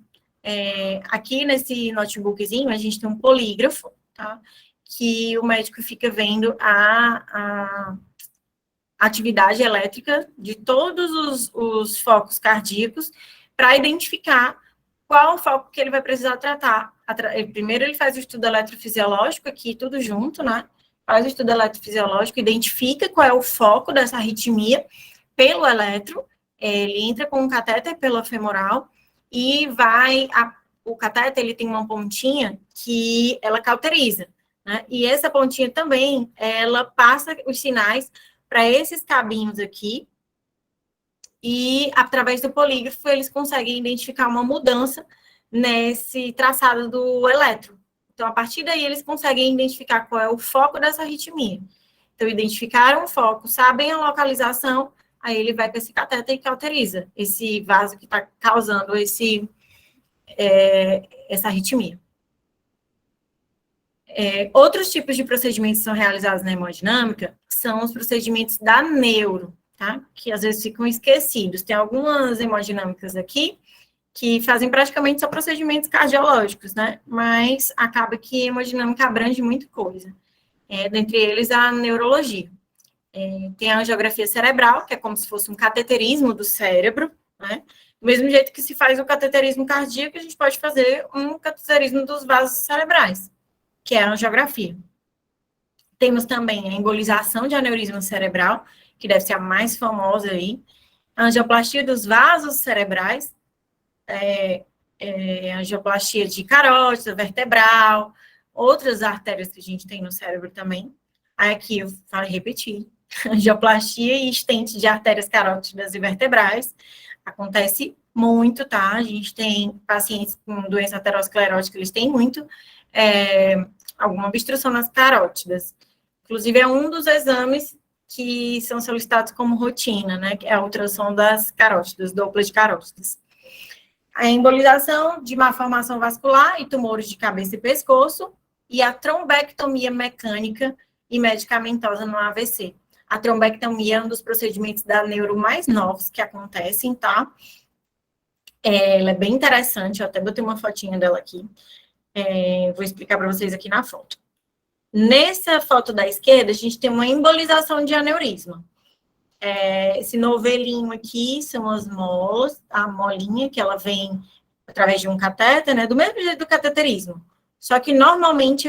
Aqui nesse notebookzinho, a gente tem um polígrafo, tá? Que o médico fica vendo a atividade elétrica de todos os focos cardíacos para identificar qual o foco que ele vai precisar tratar. Primeiro ele faz o estudo eletrofisiológico aqui, tudo junto, né? Faz o estudo eletrofisiológico, identifica qual é o foco dessa arritmia pelo eletro, ele entra com um catéter pela femoral e o catéter, ele tem uma pontinha que ela cauteriza, né? E essa pontinha também, ela passa os sinais para esses cabinhos aqui, e através do polígrafo eles conseguem identificar uma mudança nesse traçado do eletro. Então, a partir daí, eles conseguem identificar qual é o foco dessa arritmia. Então, identificaram o foco, sabem a localização, aí ele vai para esse catéter e cauteriza esse vaso que está causando essa arritmia. Outros tipos de procedimentos que são realizados na hemodinâmica são os procedimentos da neuro, tá? Que às vezes ficam esquecidos. Tem algumas hemodinâmicas aqui que fazem praticamente só procedimentos cardiológicos, né? Mas acaba que a hemodinâmica abrange muita coisa. Dentre eles, a neurologia. Tem a angiografia cerebral, que é como se fosse um cateterismo do cérebro, né? Do mesmo jeito que se faz o cateterismo cardíaco, a gente pode fazer um cateterismo dos vasos cerebrais, que é a angiografia. Temos também a embolização de aneurisma cerebral, que deve ser a mais famosa aí, a angioplastia dos vasos cerebrais, angioplastia de carótida, vertebral, outras artérias que a gente tem no cérebro também. Aí aqui eu vou repetir, Angioplastia e estente de artérias carótidas e vertebrais. Acontece muito, tá? A gente tem pacientes com doença aterosclerótica, eles têm muito alguma obstrução nas carótidas. Inclusive, é um dos exames que são solicitados como rotina, né? Que é a ultrassom das carótidas, dupla de carótidas. A embolização de má formação vascular e tumores de cabeça e pescoço, e a trombectomia mecânica e medicamentosa no AVC. A trombectomia é um dos procedimentos da neuro mais novos que acontecem, tá? Ela é bem interessante, eu até botei uma fotinha dela aqui. Vou explicar para vocês aqui na foto. Nessa foto da esquerda, a gente tem uma embolização de aneurisma. Esse novelinho aqui são as molas, a molinha que ela vem através de um catéter, né? Do mesmo jeito do cateterismo. Só que, normalmente,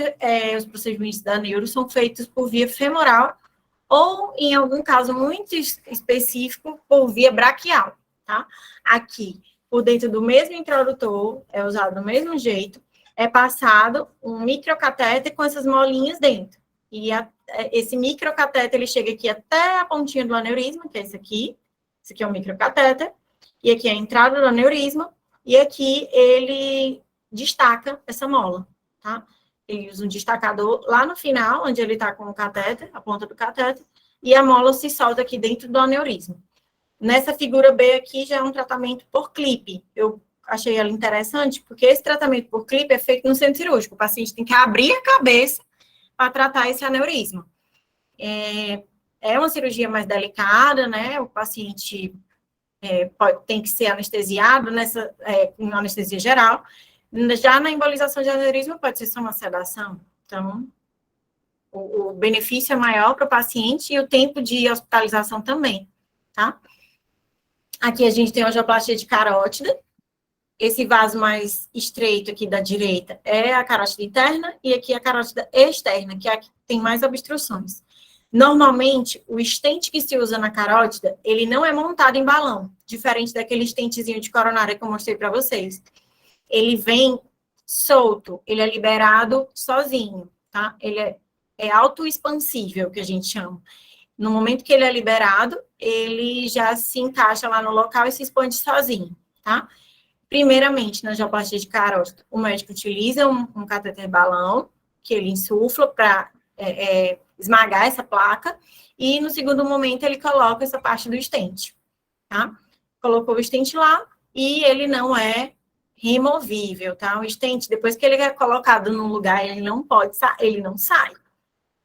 os procedimentos da neuro são feitos por via femoral ou, em algum caso muito específico, por via braquial, tá? Aqui, por dentro do mesmo introdutor, é usado do mesmo jeito, é passado um microcatéter com essas molinhas dentro. E esse microcatéter, ele chega aqui até a pontinha do aneurisma, que é esse aqui. Esse aqui é o microcatéter. E aqui é a entrada do aneurisma. E aqui ele destaca essa mola, tá? Ele usa um destacador lá no final, onde ele está com o catéter, a ponta do catéter, e a mola se solta aqui dentro do aneurisma. Nessa figura B aqui já é um tratamento por clipe. Eu achei ela interessante, porque esse tratamento por clipe é feito no centro cirúrgico. O paciente tem que abrir a cabeça para tratar esse aneurisma. É uma cirurgia mais delicada, né? O paciente tem que ser anestesiado com anestesia geral. Já na embolização de aneurisma pode ser só uma sedação. Então, o benefício é maior para o paciente e o tempo de hospitalização também, tá? Aqui a gente tem a angioplastia de carótida. Esse vaso mais estreito aqui da direita é a carótida interna e aqui a carótida externa, que é a que tem mais obstruções. Normalmente, o estente que se usa na carótida, ele não é montado em balão, diferente daquele estentezinho de coronária que eu mostrei para vocês. Ele vem solto, ele é liberado sozinho, tá? Ele é autoexpansível, que a gente chama. No momento que ele é liberado, ele já se encaixa lá no local e se expande sozinho, tá? Primeiramente, na angioplastia de carótida, o médico utiliza um catéter balão, que ele insufla para esmagar essa placa, e no segundo momento ele coloca essa parte do estente, tá? Colocou o estente lá e ele não é removível, tá? O estente, depois que ele é colocado num lugar, ele não sai,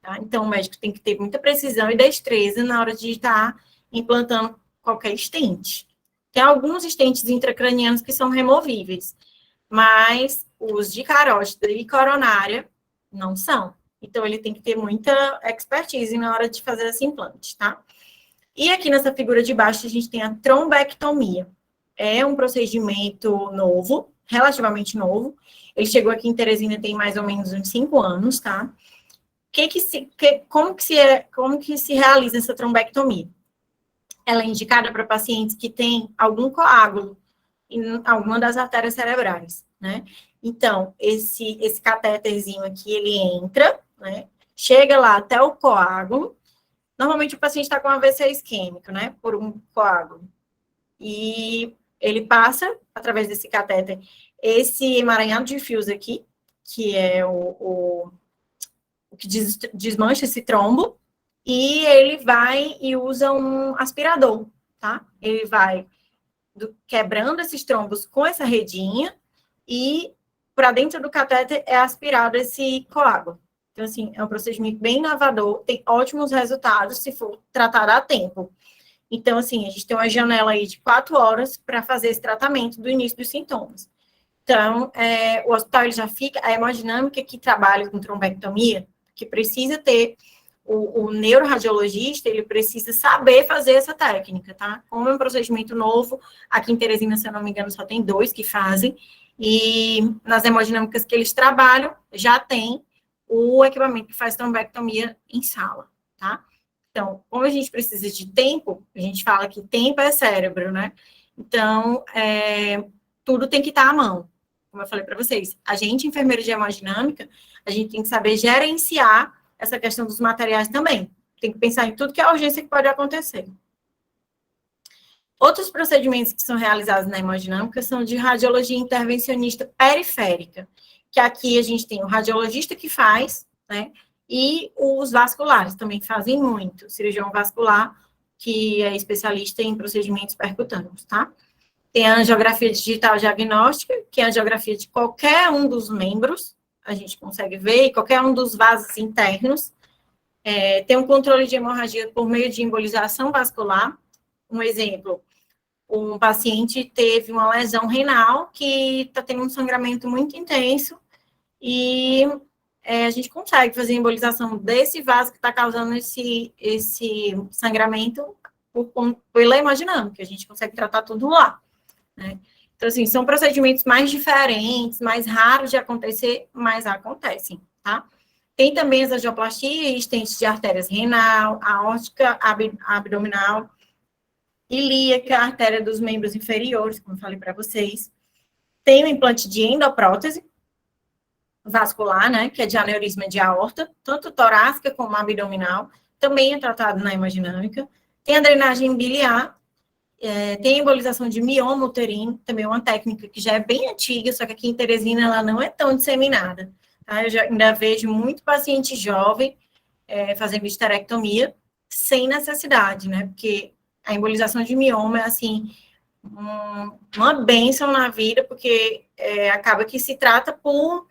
tá? Então, o médico tem que ter muita precisão e destreza na hora de estar implantando qualquer estente. Tem alguns estentes intracranianos que são removíveis, mas os de carótida e coronária não são. Então, ele tem que ter muita expertise na hora de fazer esse implante, tá? E aqui nessa figura de baixo, a gente tem a trombectomia. É um procedimento novo, relativamente novo. Ele chegou aqui em Teresina tem mais ou menos uns 5 anos, tá? Como que se realiza essa trombectomia? Ela é indicada para pacientes que têm algum coágulo em alguma das artérias cerebrais, né? Então, esse catéterzinho aqui, ele entra, né? Chega lá até o coágulo. Normalmente, o paciente está com AVC isquêmico, né? Por um coágulo. E ele passa, através desse catéter, esse emaranhado de fios aqui, que é o que desmancha esse trombo, e ele vai e usa um aspirador, tá? Ele vai quebrando esses trombos com essa redinha e para dentro do catéter é aspirado esse coágulo. Então, assim, é um procedimento bem inovador, tem ótimos resultados se for tratado a tempo. Então, assim, a gente tem uma janela aí de 4 horas para fazer esse tratamento do início dos sintomas. Então, o hospital ele já fica, a hemodinâmica que trabalha com trombectomia, que precisa ter o neuroradiologista, ele precisa saber fazer essa técnica, tá? Como é um procedimento novo, aqui em Teresina, se eu não me engano, só tem 2 que fazem, e nas hemodinâmicas que eles trabalham, já tem o equipamento que faz trombectomia em sala, tá? Então, como a gente precisa de tempo, a gente fala que tempo é cérebro, né? Então, tudo tem que estar à mão. Como eu falei para vocês, a gente, enfermeiro de hemodinâmica, a gente tem que saber gerenciar essa questão dos materiais também. tem que pensar em tudo que é urgência que pode acontecer. Outros procedimentos que são realizados na hemodinâmica são de radiologia intervencionista periférica, que aqui a gente tem o radiologista que faz, né, e os vasculares também fazem muito, o cirurgião vascular, que é especialista em procedimentos percutâneos, tá? Tem a angiografia digital diagnóstica, que é a angiografia de qualquer um dos membros, a gente consegue ver, e qualquer um dos vasos internos. Tem um controle de hemorragia por meio de embolização vascular. Um exemplo, um paciente teve uma lesão renal que está tendo um sangramento muito intenso e a gente consegue fazer a embolização desse vaso que está causando esse sangramento pela hemodinâmica, a gente consegue tratar tudo lá, né? Então, assim, são procedimentos mais diferentes, mais raros de acontecer, mas acontecem, tá? Tem também as angioplastias, estentes de artérias renal, aórtica abdominal, ilíaca, artéria dos membros inferiores, como eu falei para vocês. Tem o implante de endoprótese vascular, né, que é de aneurisma de aorta, tanto torácica como abdominal, também é tratado na hemodinâmica. Tem a drenagem biliar, tem a embolização de mioma uterino, também é uma técnica que já é bem antiga, só que aqui em Teresina ela não é tão disseminada. Tá? Eu ainda vejo muito paciente jovem fazendo histerectomia sem necessidade, né? Porque a embolização de mioma é, assim, uma bênção na vida, porque acaba que se trata por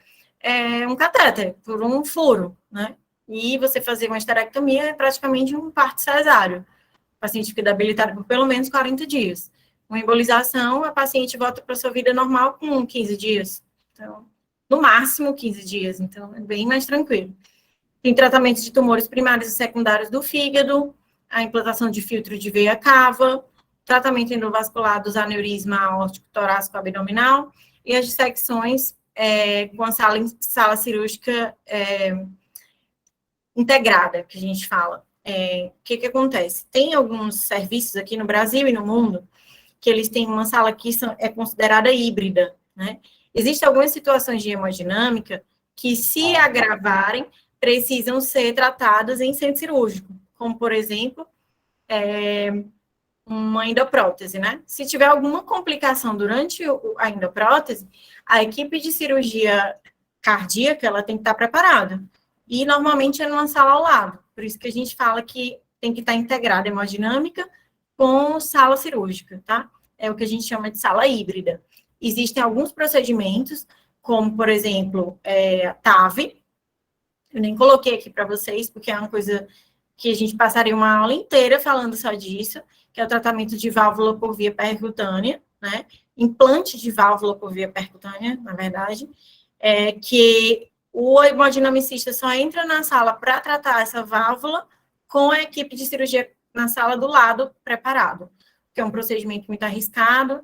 um catéter, por um furo, né? E você fazer uma histerectomia é praticamente um parto cesáreo. O paciente fica debilitado por pelo menos 40 dias. Uma embolização, a paciente volta para sua vida normal com 15 dias. Então, no máximo 15 dias. Então, é bem mais tranquilo. Tem tratamento de tumores primários e secundários do fígado, a implantação de filtro de veia cava, tratamento endovascular dos aneurisma aórtico torácico abdominal e as dissecções com a sala cirúrgica integrada, que a gente fala. O que acontece? Tem alguns serviços aqui no Brasil e no mundo que eles têm uma sala que é considerada híbrida, né? Existem algumas situações de hemodinâmica que, se agravarem, precisam ser tratadas em centro cirúrgico, como, por exemplo, uma endoprótese, né? Se tiver alguma complicação durante a endoprótese, a equipe de cirurgia cardíaca, ela tem que estar preparada. E, normalmente, é numa sala ao lado. Por isso que a gente fala que tem que estar integrada a hemodinâmica com sala cirúrgica, tá? É o que a gente chama de sala híbrida. Existem alguns procedimentos, como, por exemplo, TAV. Eu nem coloquei aqui para vocês, porque é uma coisa que a gente passaria uma aula inteira falando só disso, que é o tratamento de válvula por via percutânea, né? Implante de válvula por via percutânea, na verdade, que o hemodinamicista só entra na sala para tratar essa válvula com a equipe de cirurgia na sala do lado preparado, que é um procedimento muito arriscado,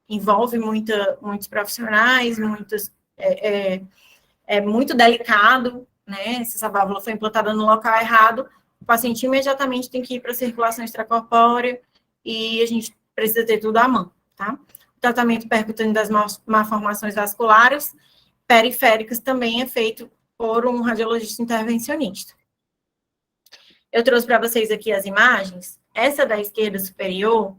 envolve muitos profissionais, muito delicado, né? Se essa válvula foi implantada no local errado, o paciente imediatamente tem que ir para a circulação extracorpórea e a gente precisa ter tudo à mão, tá? O tratamento percutâneo das malformações vasculares periféricas também é feito por um radiologista intervencionista. Eu trouxe para vocês aqui as imagens. Essa da esquerda superior,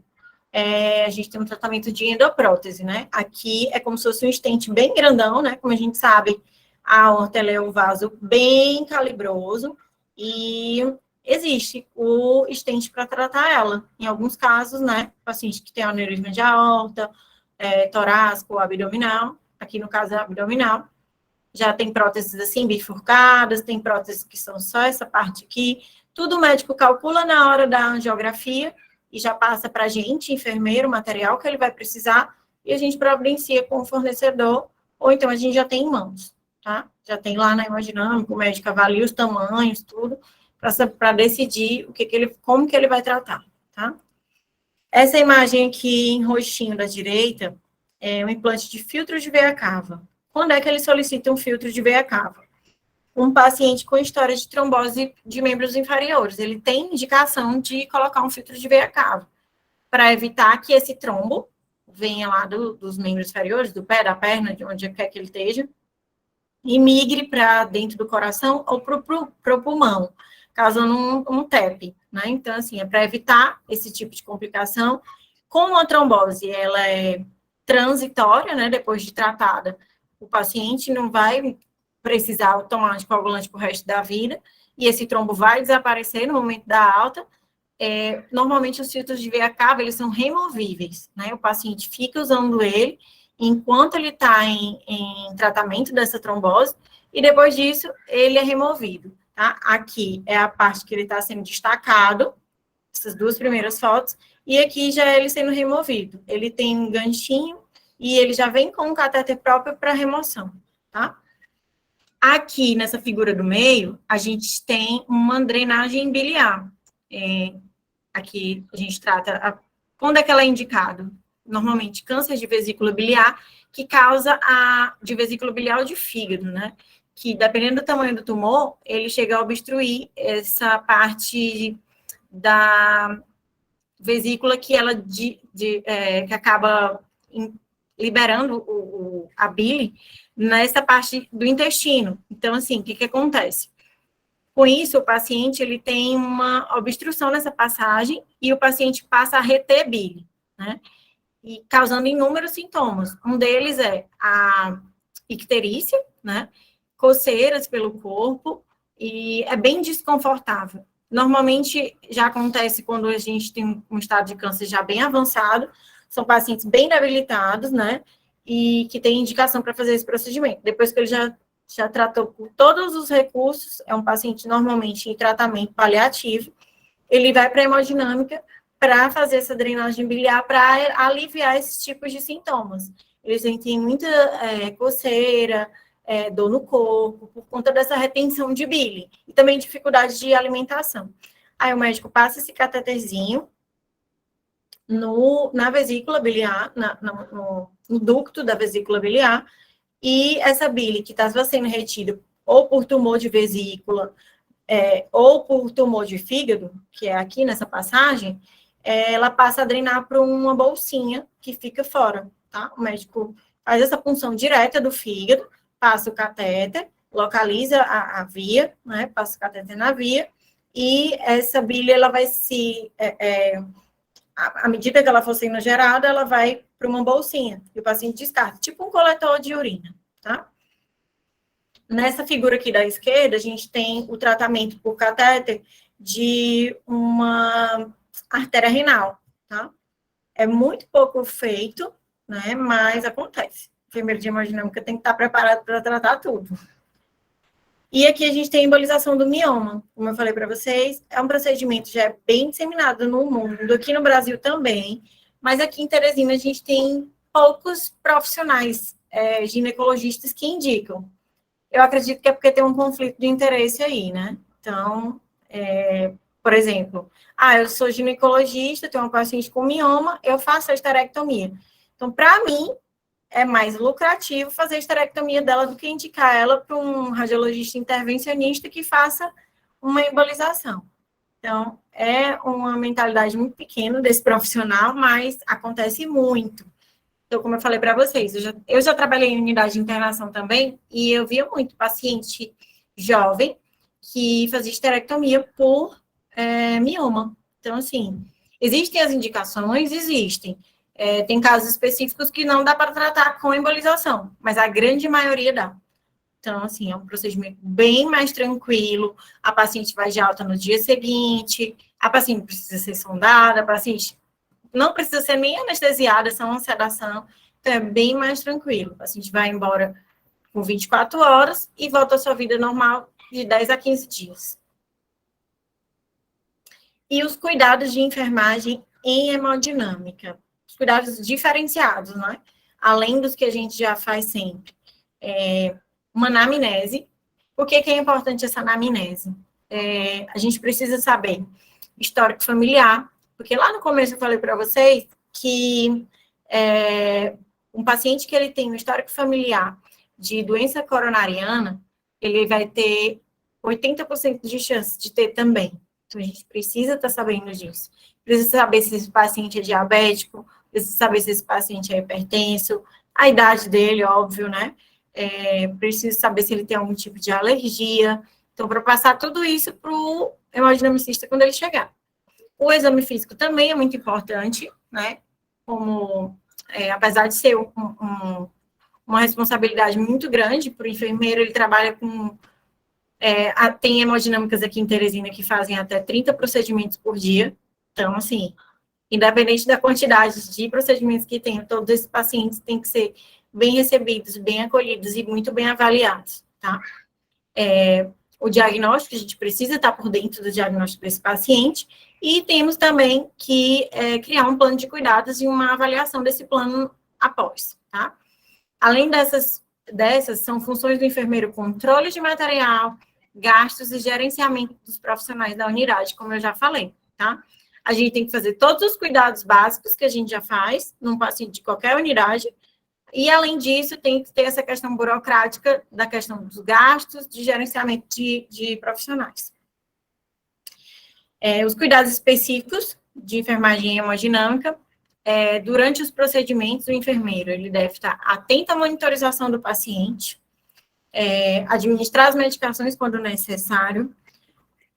a gente tem um tratamento de endoprótese, né? Aqui é como se fosse um stent bem grandão, né? Como a gente sabe, a aorta é um vaso bem calibroso e existe o stent para tratar ela. Em alguns casos, né? Paciente que tem aneurisma de aorta, torácico, abdominal. Aqui no caso é abdominal. Já tem próteses assim bifurcadas, tem próteses que são só essa parte aqui. Tudo o médico calcula na hora da angiografia e já passa para a gente, enfermeiro, o material que ele vai precisar, e a gente providencia com o fornecedor, ou então a gente já tem em mãos, tá? Já tem lá na hemodinâmica, o médico avalia os tamanhos, tudo, para decidir como que ele vai tratar, tá? Essa imagem aqui em roxinho da direita é um implante de filtro de veia cava. Quando é que ele solicita um filtro de veia cava? Um paciente com história de trombose de membros inferiores, ele tem indicação de colocar um filtro de veia cava, para evitar que esse trombo venha lá dos membros inferiores, do pé, da perna, de onde quer que ele esteja, e migre para dentro do coração ou para o pulmão, causando um TEP, né? Então, assim, é para evitar esse tipo de complicação. Como a trombose, ela é transitória, né, depois de tratada, o paciente não vai precisar tomar anticoagulante para o resto da vida, e esse trombo vai desaparecer no momento da alta. Normalmente, os filtros de veia cava, eles são removíveis, né? O paciente fica usando ele enquanto ele está em tratamento dessa trombose, e depois disso, ele é removido, tá? Aqui é a parte que ele está sendo destacado, essas duas primeiras fotos, e aqui já é ele sendo removido. Ele tem um ganchinho, e ele já vem com um catéter próprio para remoção, tá? Aqui, nessa figura do meio, a gente tem uma drenagem biliar. Aqui a gente trata, quando é que ela é indicada? Normalmente, câncer de vesícula biliar, que causa de vesícula biliar ou de fígado, né? Que, dependendo do tamanho do tumor, ele chega a obstruir essa parte da vesícula que ela que acaba liberando a bile nessa parte do intestino. Então, assim, o que acontece? Com isso, o paciente ele tem uma obstrução nessa passagem e o paciente passa a reter bile, né? E causando inúmeros sintomas. Um deles é a icterícia, né? Coceiras pelo corpo, e é bem desconfortável. Normalmente, já acontece quando a gente tem um estado de câncer já bem avançado, são pacientes bem debilitados, né? E que tem indicação para fazer esse procedimento. Depois que ele já tratou por todos os recursos, é um paciente normalmente em tratamento paliativo, ele vai para a hemodinâmica para fazer essa drenagem biliar, para aliviar esses tipos de sintomas. Eles têm muita coceira, dor no corpo, por conta dessa retenção de bile, e também dificuldade de alimentação. Aí o médico passa esse cateterzinho na vesícula biliar, no ducto da vesícula biliar, e essa bile que estava sendo retida ou por tumor de vesícula, ou por tumor de fígado, que é aqui nessa passagem, ela passa a drenar para uma bolsinha que fica fora, tá? O médico faz essa punção direta do fígado, passa o catéter, localiza a via, né? Passa o catéter na via, e essa bile, ela vai à medida que ela for sendo gerada, ela vai para uma bolsinha, e o paciente descarta, tipo um coletor de urina, tá? Nessa figura aqui da esquerda, a gente tem o tratamento por catéter de uma artéria renal, tá? É muito pouco feito, né, mas acontece. O enfermeiro de hemodinâmica tem que estar preparado para tratar tudo. E aqui a gente tem a embolização do mioma, como eu falei para vocês, é um procedimento já bem disseminado no mundo, aqui no Brasil também, mas aqui em Teresina a gente tem poucos profissionais ginecologistas que indicam. Eu acredito que é porque tem um conflito de interesse aí, né? Então, por exemplo, eu sou ginecologista, tenho uma paciente com mioma, eu faço a esterectomia. Então, para mim, é mais lucrativo fazer a esterectomia dela do que indicar ela para um radiologista intervencionista que faça uma embolização. Então, é uma mentalidade muito pequena desse profissional, mas acontece muito. Então, como eu falei para vocês, eu já trabalhei em unidade de internação também, e eu via muito paciente jovem que fazia esterectomia por mioma. Então, assim, existem as indicações? Existem. Tem casos específicos que não dá para tratar com embolização, mas a grande maioria dá. Então, assim, é um procedimento bem mais tranquilo, a paciente vai de alta no dia seguinte, a paciente precisa ser sondada, a paciente não precisa ser nem anestesiada, é só uma sedação, então é bem mais tranquilo. A paciente vai embora com 24 horas e volta à sua vida normal de 10 a 15 dias. E os cuidados de enfermagem em hemodinâmica. Os cuidados diferenciados, né? Além dos que a gente já faz sempre. Uma anamnese. Por que é importante essa anamnese? A gente precisa saber histórico familiar, porque lá no começo eu falei para vocês que um paciente que ele tem um histórico familiar de doença coronariana, ele vai ter 80% de chance de ter também. Então, a gente precisa estar sabendo disso. Precisa saber se esse paciente é diabético, precisa saber se esse paciente é hipertenso, a idade dele, óbvio, né? preciso saber se ele tem algum tipo de alergia. Então, para passar tudo isso para o hemodinamicista quando ele chegar. O exame físico também é muito importante, né? Como, apesar de ser uma responsabilidade muito grande para o enfermeiro, ele trabalha com... tem hemodinâmicas aqui em Teresina que fazem até 30 procedimentos por dia. Então, assim, independente da quantidade de procedimentos que tem, todos esses pacientes têm que ser bem recebidos, bem acolhidos e muito bem avaliados, tá? O diagnóstico, a gente precisa estar por dentro do diagnóstico desse paciente e temos também que criar um plano de cuidados e uma avaliação desse plano após, tá? Além dessas, são funções do enfermeiro controle de material, gastos e gerenciamento dos profissionais da unidade, como eu já falei, tá? A gente tem que fazer todos os cuidados básicos que a gente já faz num paciente de qualquer unidade, e, além disso, tem que ter essa questão burocrática da questão dos gastos, de gerenciamento de profissionais. Os cuidados específicos de enfermagem hemodinâmica, durante os procedimentos, o enfermeiro ele deve estar atento à monitorização do paciente, administrar as medicações quando necessário.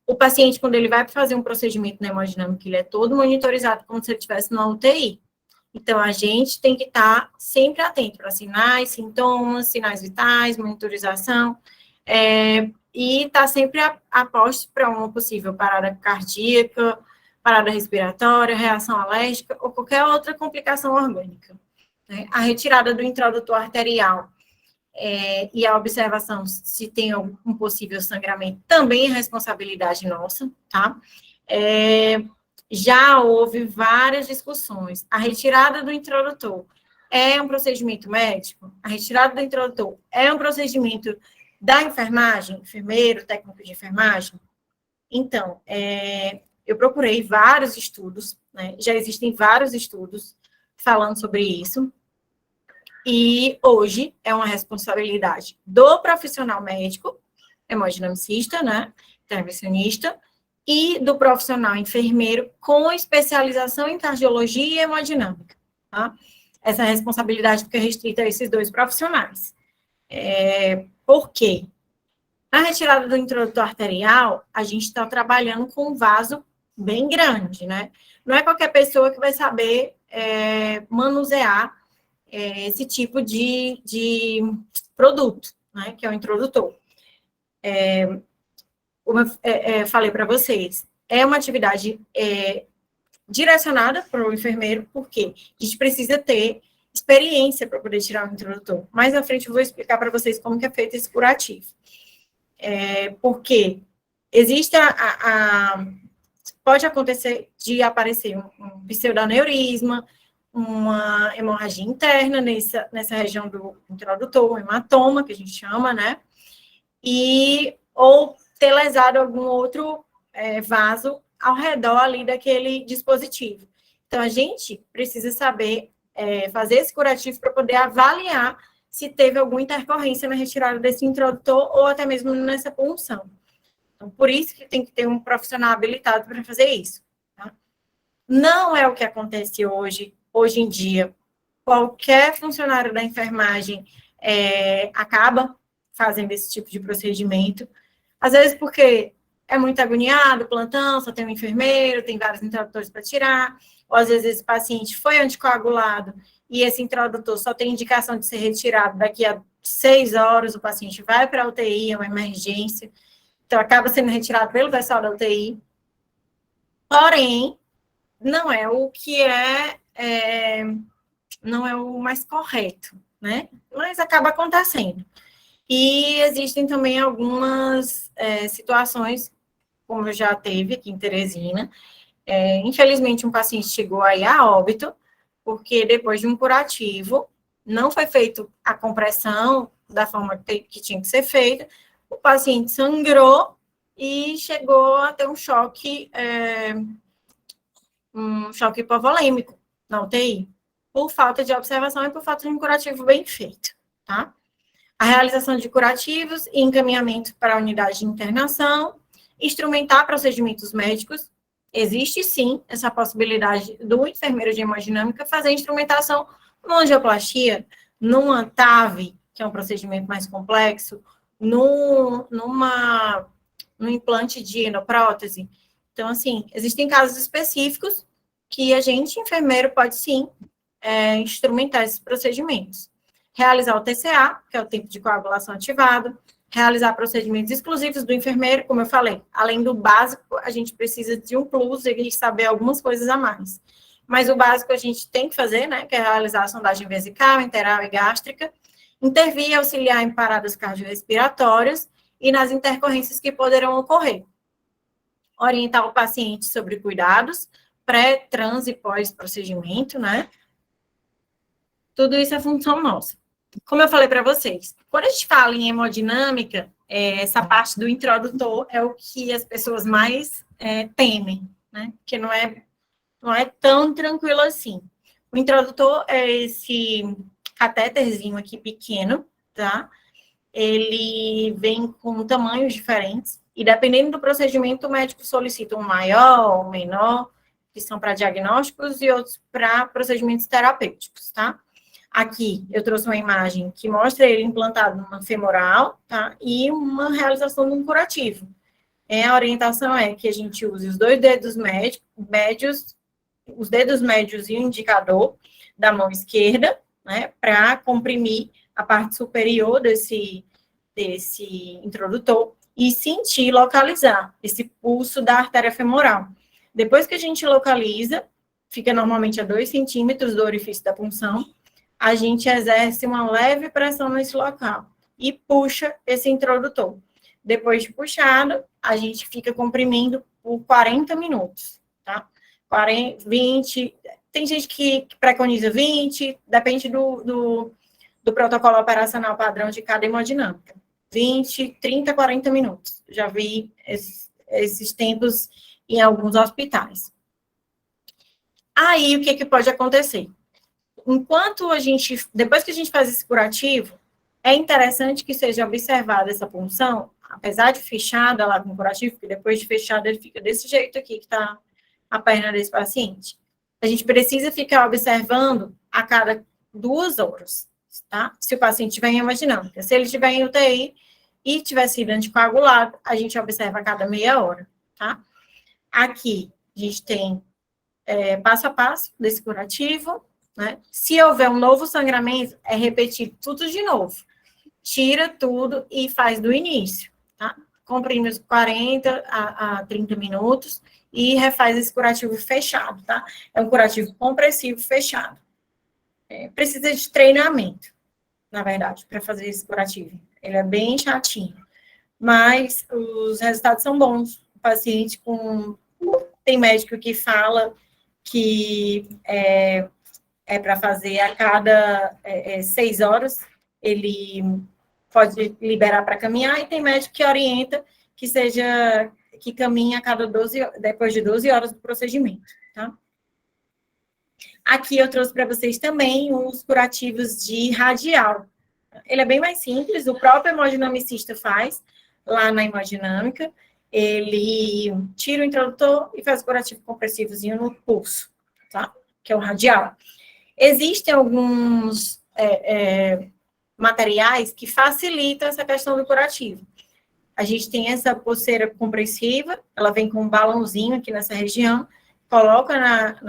O paciente, quando ele vai fazer um procedimento na hemodinâmica, ele é todo monitorizado como se ele estivesse na UTI. Então, a gente tem que estar sempre atento para sinais, sintomas, sinais vitais, monitorização, e estar sempre a posto para uma possível parada cardíaca, parada respiratória, reação alérgica ou qualquer outra complicação orgânica, né? A retirada do introdutor arterial e a observação se tem um possível sangramento também é responsabilidade nossa, tá? Já houve várias discussões. A retirada do introdutor é um procedimento médico? A retirada do introdutor é um procedimento da enfermagem, enfermeiro, técnico de enfermagem? Então, eu procurei vários estudos, né? Já existem vários estudos falando sobre isso, e hoje é uma responsabilidade do profissional médico, hemodinamicista, né, intervencionista, e do profissional enfermeiro com especialização em cardiologia e hemodinâmica, tá? Essa responsabilidade fica restrita a esses dois profissionais. Por quê? Na retirada do introdutor arterial, a gente está trabalhando com um vaso bem grande, né? Não é qualquer pessoa que vai saber manusear esse tipo de produto, né? Que é o introdutor. Como eu falei para vocês, é uma atividade direcionada para o enfermeiro, porque a gente precisa ter experiência para poder tirar o introdutor. Mais à frente eu vou explicar para vocês como que é feito esse curativo. Porque existe pode acontecer de aparecer um pseudaneurisma, uma hemorragia interna nessa região do introdutor, um hematoma, que a gente chama, né? Ou ter lesado algum outro vaso ao redor ali daquele dispositivo. Então, a gente precisa saber fazer esse curativo para poder avaliar se teve alguma intercorrência na retirada desse introdutor ou até mesmo nessa punção. Então, por isso que tem que ter um profissional habilitado para fazer isso, tá? Não é o que acontece hoje em dia. Qualquer funcionário da enfermagem acaba fazendo esse tipo de procedimento. Às vezes porque é muito agoniado, plantão, só tem um enfermeiro, tem vários introdutores para tirar, ou às vezes esse paciente foi anticoagulado e esse introdutor só tem indicação de ser retirado daqui a 6 horas, o paciente vai para a UTI, é uma emergência, então acaba sendo retirado pelo pessoal da UTI. Porém, não é o que não é o mais correto, né? Mas acaba acontecendo. E existem também algumas situações, como já teve aqui em Teresina. Infelizmente, um paciente chegou aí a óbito, porque depois de um curativo, não foi feito a compressão da forma que tinha que ser feita, o paciente sangrou e chegou a ter um choque hipovolêmico na UTI, por falta de observação e por falta de um curativo bem feito, tá? A realização de curativos e encaminhamento para a unidade de internação, instrumentar procedimentos médicos. Existe, sim, essa possibilidade do enfermeiro de hemodinâmica fazer instrumentação numa angioplastia, numa TAV, que é um procedimento mais complexo, no implante de endoprótese. Então, assim, existem casos específicos que a gente, enfermeiro, pode sim instrumentar esses procedimentos. Realizar o TCA, que é o tempo de coagulação ativado, realizar procedimentos exclusivos do enfermeiro, como eu falei. Além do básico, a gente precisa de um plus e saber algumas coisas a mais. Mas o básico a gente tem que fazer, né, que é realizar a sondagem vesical, enteral e gástrica, intervir e auxiliar em paradas cardiorrespiratórias e nas intercorrências que poderão ocorrer. Orientar o paciente sobre cuidados pré, trans e pós-procedimento, né? Tudo isso é função nossa. Como eu falei para vocês, quando a gente fala em hemodinâmica, essa parte do introdutor é o que as pessoas mais temem, né? Que não é tão tranquilo assim. O introdutor é esse catéterzinho aqui pequeno, tá? Ele vem com tamanhos diferentes, e dependendo do procedimento, o médico solicita um maior, um menor, que são para diagnósticos, e outros para procedimentos terapêuticos, tá? Aqui, eu trouxe uma imagem que mostra ele implantado numa femoral, tá? E uma realização de um curativo. A orientação é que a gente use os dois dedos médios, os dedos médios e o indicador da mão esquerda, né? Para comprimir a parte superior desse introdutor e sentir, localizar esse pulso da artéria femoral. Depois que a gente localiza, fica normalmente a 2 centímetros do orifício da punção, a gente exerce uma leve pressão nesse local e puxa esse introdutor. Depois de puxado, a gente fica comprimindo por 40 minutos, tá? 40, 20, tem gente que preconiza 20, depende do protocolo operacional padrão de cada hemodinâmica. 20, 30, 40 minutos. Já vi esses tempos em alguns hospitais. Aí, o que pode acontecer? Depois que a gente faz esse curativo, é interessante que seja observada essa punção, apesar de fechada lá com o curativo, porque depois de fechado ele fica desse jeito aqui, que está a perna desse paciente. A gente precisa ficar observando a cada 2 horas, tá? Se o paciente estiver em hemodinâmica. Se ele estiver em UTI e tiver sido anticoagulado, a gente observa a cada meia hora, tá? Aqui, a gente tem passo a passo desse curativo, né? Se houver um novo sangramento, é repetir tudo de novo. Tira tudo e faz do início, tá? Comprime os 40 a 30 minutos e refaz esse curativo fechado, tá? É um curativo compressivo fechado. Precisa de treinamento, na verdade, para fazer esse curativo. Ele é bem chatinho, mas os resultados são bons. O paciente tem médico que fala que para fazer a cada 6 horas, ele pode liberar para caminhar, e tem médico que orienta que caminhe a cada depois de 12 horas do procedimento, tá? Aqui eu trouxe para vocês também os curativos de radial. Ele é bem mais simples, o próprio hemodinamicista faz lá na hemodinâmica. Ele tira o introdutor e faz o curativo compressivozinho no pulso, tá? Que é o radial. Existem alguns materiais que facilitam essa questão do curativo. A gente tem essa pulseira compressiva, ela vem com um balãozinho aqui nessa região, coloca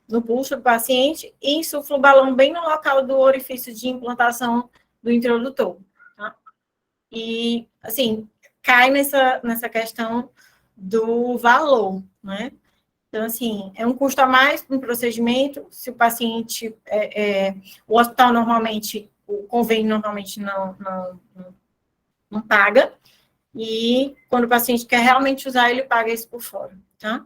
no pulso do paciente e insufla o balão bem no local do orifício de implantação do introdutor, tá? E, assim, cai nessa questão do valor, né? Então, assim, é um custo a mais para um procedimento, se o paciente, o hospital normalmente, o convênio normalmente não paga, e quando o paciente quer realmente usar, ele paga isso por fora, tá?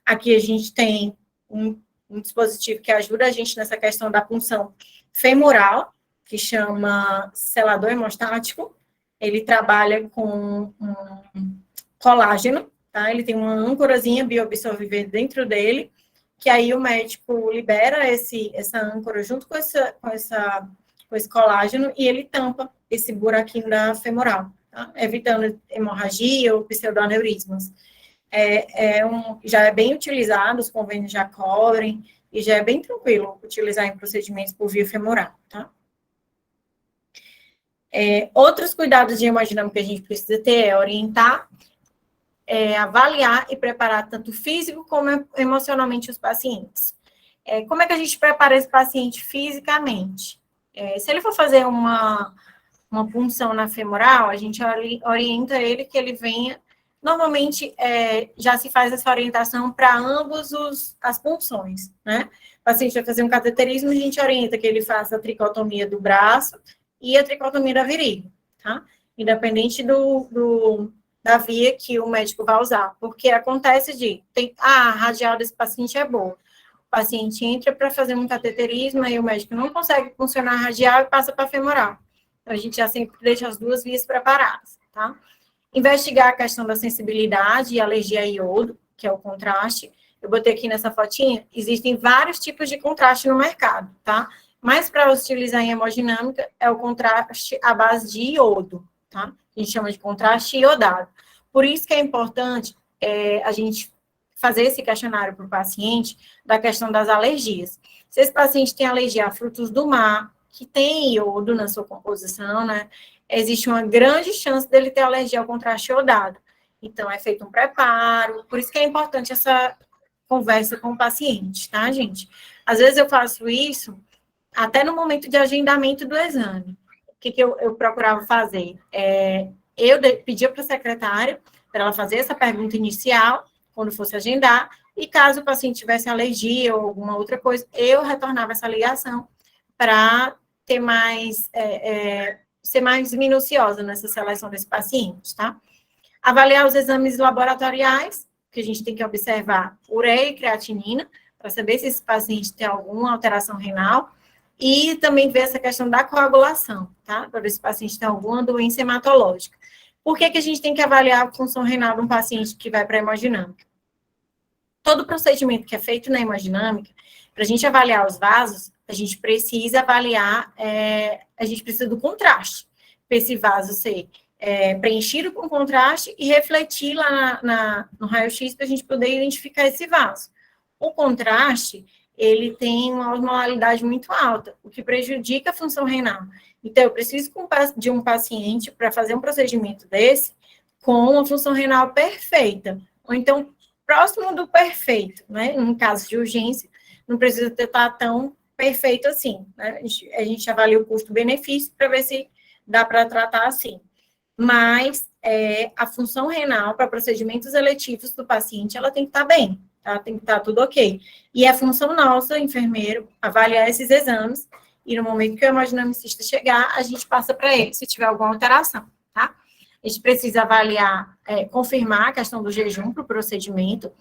Aqui a gente tem um dispositivo que ajuda a gente nessa questão da punção femoral, que chama selador hemostático. Ele trabalha com um colágeno, tá? Ele tem uma âncorazinha bioabsorvível dentro dele, que aí o médico libera essa âncora junto com esse colágeno e ele tampa esse buraquinho da femoral, tá? Evitando hemorragia ou pseudoaneurismas. Já é bem utilizado, os convênios já cobrem, e já é bem tranquilo utilizar em procedimentos por via femoral, tá? Outros cuidados de hemodinâmica que a gente precisa ter é orientar, avaliar e preparar tanto físico como emocionalmente os pacientes. Como é que a gente prepara esse paciente fisicamente? Se ele for fazer uma punção na femoral, a gente orienta ele que ele venha. Normalmente, já se faz essa orientação para ambos as punções, né? O paciente vai fazer um cateterismo, a gente orienta que ele faça a tricotomia do braço e a tricotomia da virilha, tá? Independente da via que o médico vai usar, porque acontece a radial desse paciente é boa. O paciente entra para fazer um cateterismo, aí o médico não consegue funcionar a radial e passa para a femoral. Então, a gente já sempre deixa as duas vias preparadas, tá? Investigar a questão da sensibilidade e alergia a iodo, que é o contraste. Eu botei aqui nessa fotinha, existem vários tipos de contraste no mercado, tá? Mas para utilizar em hemodinâmica, é o contraste à base de iodo, tá? A gente chama de contraste iodado. Por isso que é importante a gente fazer esse questionário para o paciente da questão das alergias. Se esse paciente tem alergia a frutos do mar, que tem iodo na sua composição, né? Existe uma grande chance dele ter alergia ao contraste iodado. Então, é feito um preparo, por isso que é importante essa conversa com o paciente, tá, gente? Às vezes eu faço isso até no momento de agendamento do exame. O que eu procurava fazer? Eu pedia para a secretária para ela fazer essa pergunta inicial, quando fosse agendar, e caso o paciente tivesse alergia ou alguma outra coisa, eu retornava essa ligação para ter mais, ser mais minuciosa nessa seleção desse paciente, tá? Avaliar os exames laboratoriais, que a gente tem que observar ureia e creatinina, para saber se esse paciente tem alguma alteração renal, e também ver essa questão da coagulação, tá? Para ver se o paciente tem alguma doença hematológica. Por que a gente tem que avaliar a função renal de um paciente que vai para a hemodinâmica? Todo procedimento que é feito na hemodinâmica, para a gente avaliar os vasos, a gente precisa avaliar, a gente precisa do contraste, para esse vaso ser preenchido com contraste e refletir lá no raio-x para a gente poder identificar esse vaso. O contraste, ele tem uma osmolaridade muito alta, o que prejudica a função renal. Então, eu preciso de um paciente para fazer um procedimento desse com uma função renal perfeita, ou então próximo do perfeito, né? Em caso de urgência, não precisa estar tão perfeito assim, né? A gente avalia o custo-benefício para ver se dá para tratar assim. Mas a função renal para procedimentos eletivos do paciente, ela tem que estar bem, tá? Tem que estar tudo ok. E é função nossa, enfermeiro, avaliar esses exames, e no momento que o hemodinamicista chegar, a gente passa para ele se tiver alguma alteração, tá? A gente precisa avaliar, confirmar a questão do jejum para o procedimento.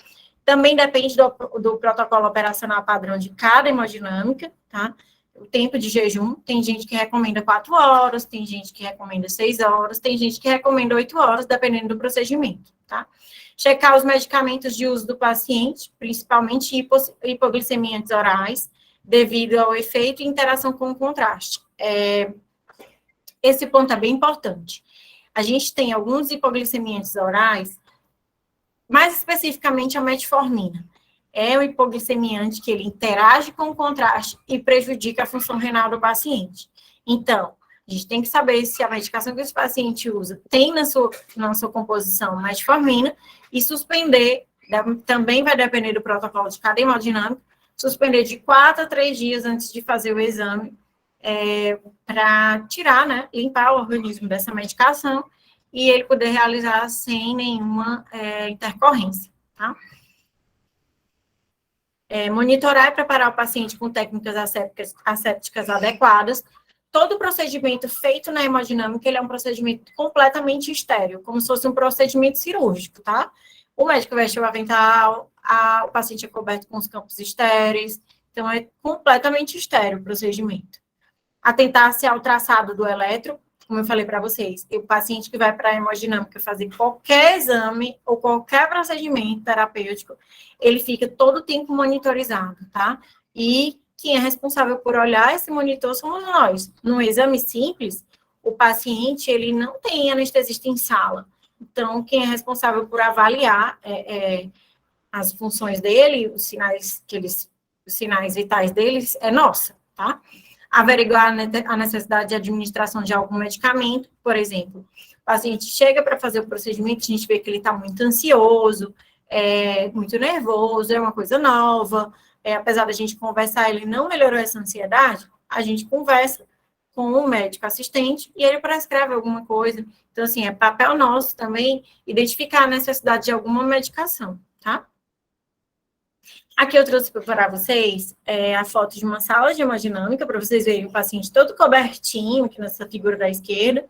Também depende do protocolo operacional padrão de cada hemodinâmica, tá? O tempo de jejum, tem gente que recomenda 4 horas, tem gente que recomenda 6 horas, tem gente que recomenda 8 horas, dependendo do procedimento, tá? Checar os medicamentos de uso do paciente, principalmente hipoglicemia antes orais, devido ao efeito e interação com o contraste. Esse ponto é bem importante. A gente tem alguns hipoglicemiantes orais, mais especificamente a metformina. É um hipoglicemiante que ele interage com o contraste e prejudica a função renal do paciente. Então, a gente tem que saber se a medicação que esse paciente usa tem na sua composição metformina e suspender, também vai depender do protocolo de cada hemodinâmica, suspender de 4 a 3 dias antes de fazer o exame, para tirar, né, limpar o organismo dessa medicação e ele poder realizar sem nenhuma intercorrência, tá? Monitorar e preparar o paciente com técnicas assépticas adequadas. Todo procedimento feito na hemodinâmica, ele é um procedimento completamente estéril, como se fosse um procedimento cirúrgico, tá? O médico veste o avental, o paciente é coberto com os campos estéreis, então é completamente estéril o procedimento. Atentar-se ao traçado do eletro, como eu falei para vocês, o paciente que vai para a hemodinâmica fazer qualquer exame ou qualquer procedimento terapêutico, ele fica todo o tempo monitorizado, tá? E quem é responsável por olhar esse monitor somos nós. No exame simples, o paciente, ele não tem anestesista em sala. Então, quem é responsável por avaliar as funções dele, os sinais vitais deles, é nossa, tá? averiguar a necessidade de administração de algum medicamento, por exemplo. O paciente chega para fazer o procedimento, a gente vê que ele está muito ansioso, muito nervoso, é uma coisa nova, apesar da gente conversar, ele não melhorou essa ansiedade, a gente conversa com o médico assistente e ele prescreve alguma coisa. Então, assim, é papel nosso também identificar a necessidade de alguma medicação, tá? Aqui eu trouxe para vocês a foto de uma sala de hemodinâmica, para vocês verem o paciente todo cobertinho, aqui nessa figura da esquerda,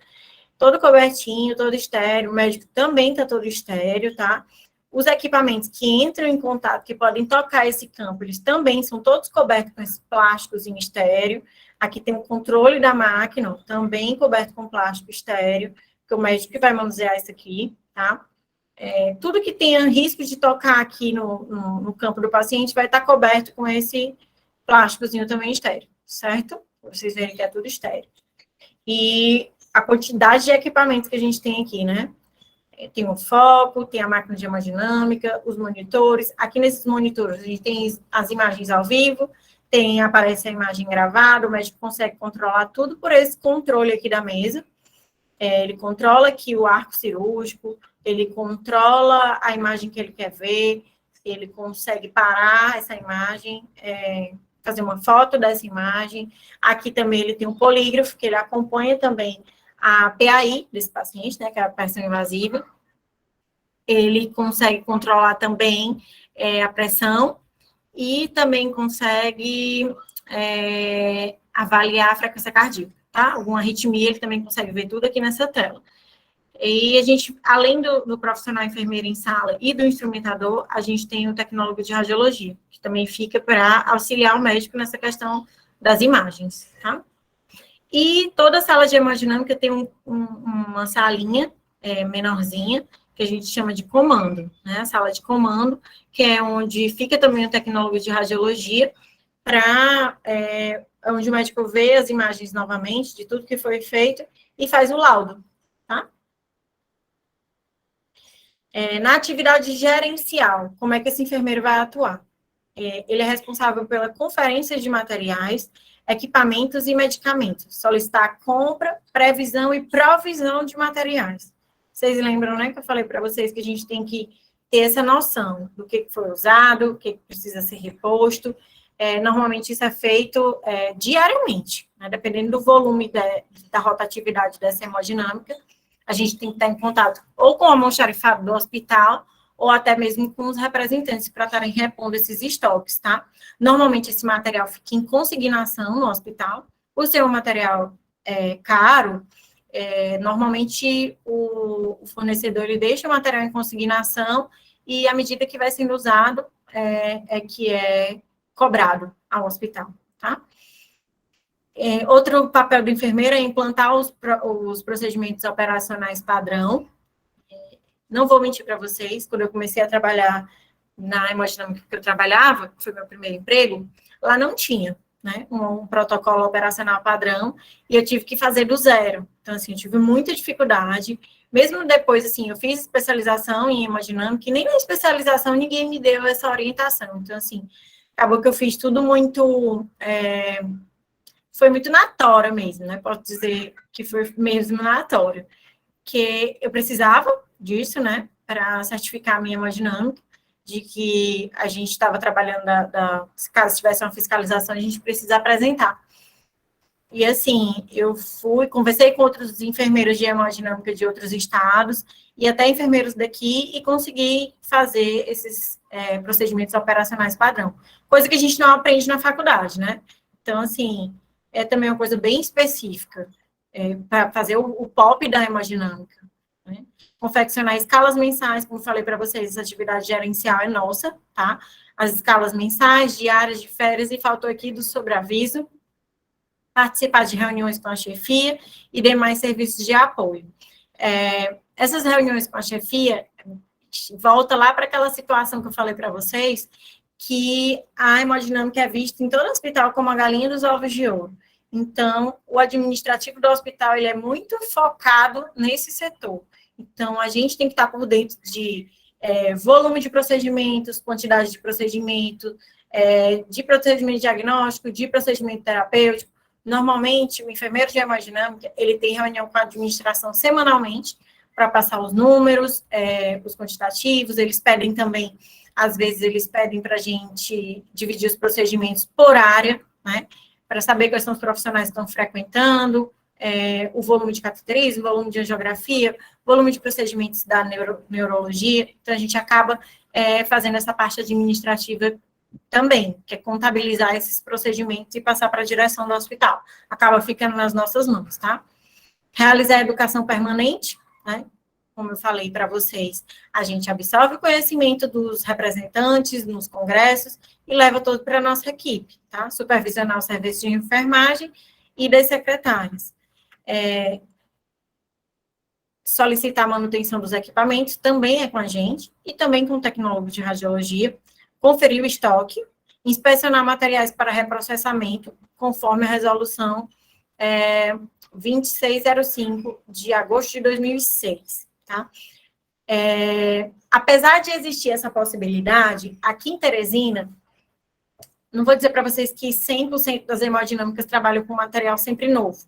todo cobertinho, todo estéreo, o médico também está todo estéreo, tá? Os equipamentos que entram em contato, que podem tocar esse campo, eles também são todos cobertos com esses plásticos em estéreo. Aqui tem o controle da máquina, ó, também coberto com plástico estéreo, que o médico que vai manusear isso aqui, tá? Tudo que tenha risco de tocar aqui no campo do paciente vai estar coberto com esse plásticozinho também estéreo, certo? Pra vocês verem que é tudo estéreo. E a quantidade de equipamentos que a gente tem aqui, né? Tem o foco, tem a máquina de hemodinâmica, os monitores. Aqui nesses monitores, a gente tem as imagens ao vivo, aparece a imagem gravada, o médico consegue controlar tudo por esse controle aqui da mesa. Ele controla aqui o arco cirúrgico, ele controla a imagem que ele quer ver, ele consegue parar essa imagem, fazer uma foto dessa imagem. Aqui também ele tem um polígrafo, que ele acompanha também a PAI desse paciente, né, que é a pressão invasiva. Ele consegue controlar também a pressão e também consegue avaliar a frequência cardíaca, tá? Alguma arritmia, ele também consegue ver tudo aqui nessa tela. E a gente, além do profissional enfermeiro em sala e do instrumentador, a gente tem o tecnólogo de radiologia, que também fica para auxiliar o médico nessa questão das imagens, tá? E toda sala de hemodinâmica tem uma salinha menorzinha, que a gente chama de comando, né? A sala de comando, que é onde fica também o tecnólogo de radiologia, onde o médico vê as imagens novamente, de tudo que foi feito, e faz o laudo, tá? Na atividade gerencial, como é que esse enfermeiro vai atuar? Ele é responsável pela conferência de materiais, equipamentos e medicamentos, solicitar compra, previsão e provisão de materiais. Vocês lembram, né, que eu falei para vocês que a gente tem que ter essa noção do que foi usado, o que precisa ser reposto. Normalmente isso é feito diariamente, né, dependendo do volume da rotatividade dessa hemodinâmica. A gente tem que estar em contato ou com o almoxarifado do hospital, ou até mesmo com os representantes para estarem repondo esses estoques, tá? Normalmente esse material fica em consignação no hospital. Por ser um material caro, normalmente o fornecedor ele deixa o material em consignação e à medida que vai sendo usado que é cobrado ao hospital, tá? Outro papel do enfermeiro é implantar os procedimentos operacionais padrão. Não vou mentir para vocês, quando eu comecei a trabalhar na hemodinâmica que eu trabalhava, que foi meu primeiro emprego, lá não tinha, né, um protocolo operacional padrão, e eu tive que fazer do zero. Então, assim, eu tive muita dificuldade, mesmo depois, assim, eu fiz especialização em hemodinâmica, e nem na especialização ninguém me deu essa orientação. Então, assim, acabou que eu fiz tudo muito... foi muito na tora mesmo, né, posso dizer que foi mesmo na tora, que eu precisava disso, né, para certificar a minha hemodinâmica, de que a gente estava trabalhando, caso tivesse uma fiscalização, a gente precisa apresentar. E, assim, eu conversei com outros enfermeiros de hemodinâmica de outros estados, e até enfermeiros daqui, e consegui fazer esses procedimentos operacionais padrão. Coisa que a gente não aprende na faculdade, né? Então, assim, é também uma coisa bem específica, para fazer o POP da hemodinâmica, né? Confeccionar escalas mensais, como falei para vocês, essa atividade gerencial é nossa, tá? As escalas mensais, diárias, de férias, e faltou aqui do sobreaviso, participar de reuniões com a chefia e demais serviços de apoio. Essas reuniões com a chefia, volta lá para aquela situação que eu falei para vocês, que a hemodinâmica é vista em todo hospital como a galinha dos ovos de ouro. Então, o administrativo do hospital, ele é muito focado nesse setor. Então, a gente tem que estar por dentro de volume de procedimentos, quantidade de procedimento diagnóstico, de procedimento terapêutico, Normalmente, o enfermeiro de hemodinâmica, ele tem reunião com a administração semanalmente, para passar os números, os quantitativos, eles pedem também, às vezes eles pedem para a gente dividir os procedimentos por área, né, para saber quais são os profissionais que estão frequentando, o volume de cateterismo, o volume de angiografia, volume de procedimentos da neurologia, então a gente acaba fazendo essa parte administrativa também, que é contabilizar esses procedimentos e passar para a direção do hospital. Acaba ficando nas nossas mãos, tá? Realizar a educação permanente, né? Como eu falei para vocês, a gente absorve o conhecimento dos representantes nos congressos e leva todo para a nossa equipe, tá? Supervisionar o serviço de enfermagem e das secretárias. Solicitar a manutenção dos equipamentos também é com a gente, e também com o tecnólogo de radiologia, conferir o estoque, inspecionar materiais para reprocessamento, conforme a resolução 2605 de agosto de 2006, tá? Apesar de existir essa possibilidade, aqui em Teresina, não vou dizer para vocês que 100% das hemodinâmicas trabalham com material sempre novo,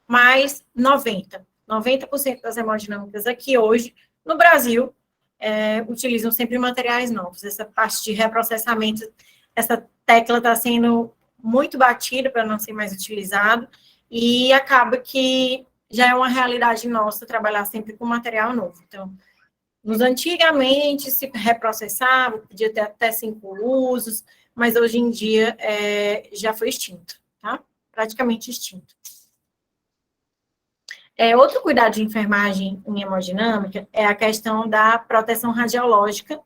mas 90% das hemodinâmicas aqui hoje, no Brasil, utilizam sempre materiais novos. Essa parte de reprocessamento, essa tecla está sendo muito batida para não ser mais utilizado, e acaba que já é uma realidade nossa trabalhar sempre com material novo. Então, antigamente se reprocessava, podia ter até 5 usos, mas hoje em dia já foi extinto, tá? Praticamente extinto. Outro cuidado de enfermagem em hemodinâmica é a questão da proteção radiológica,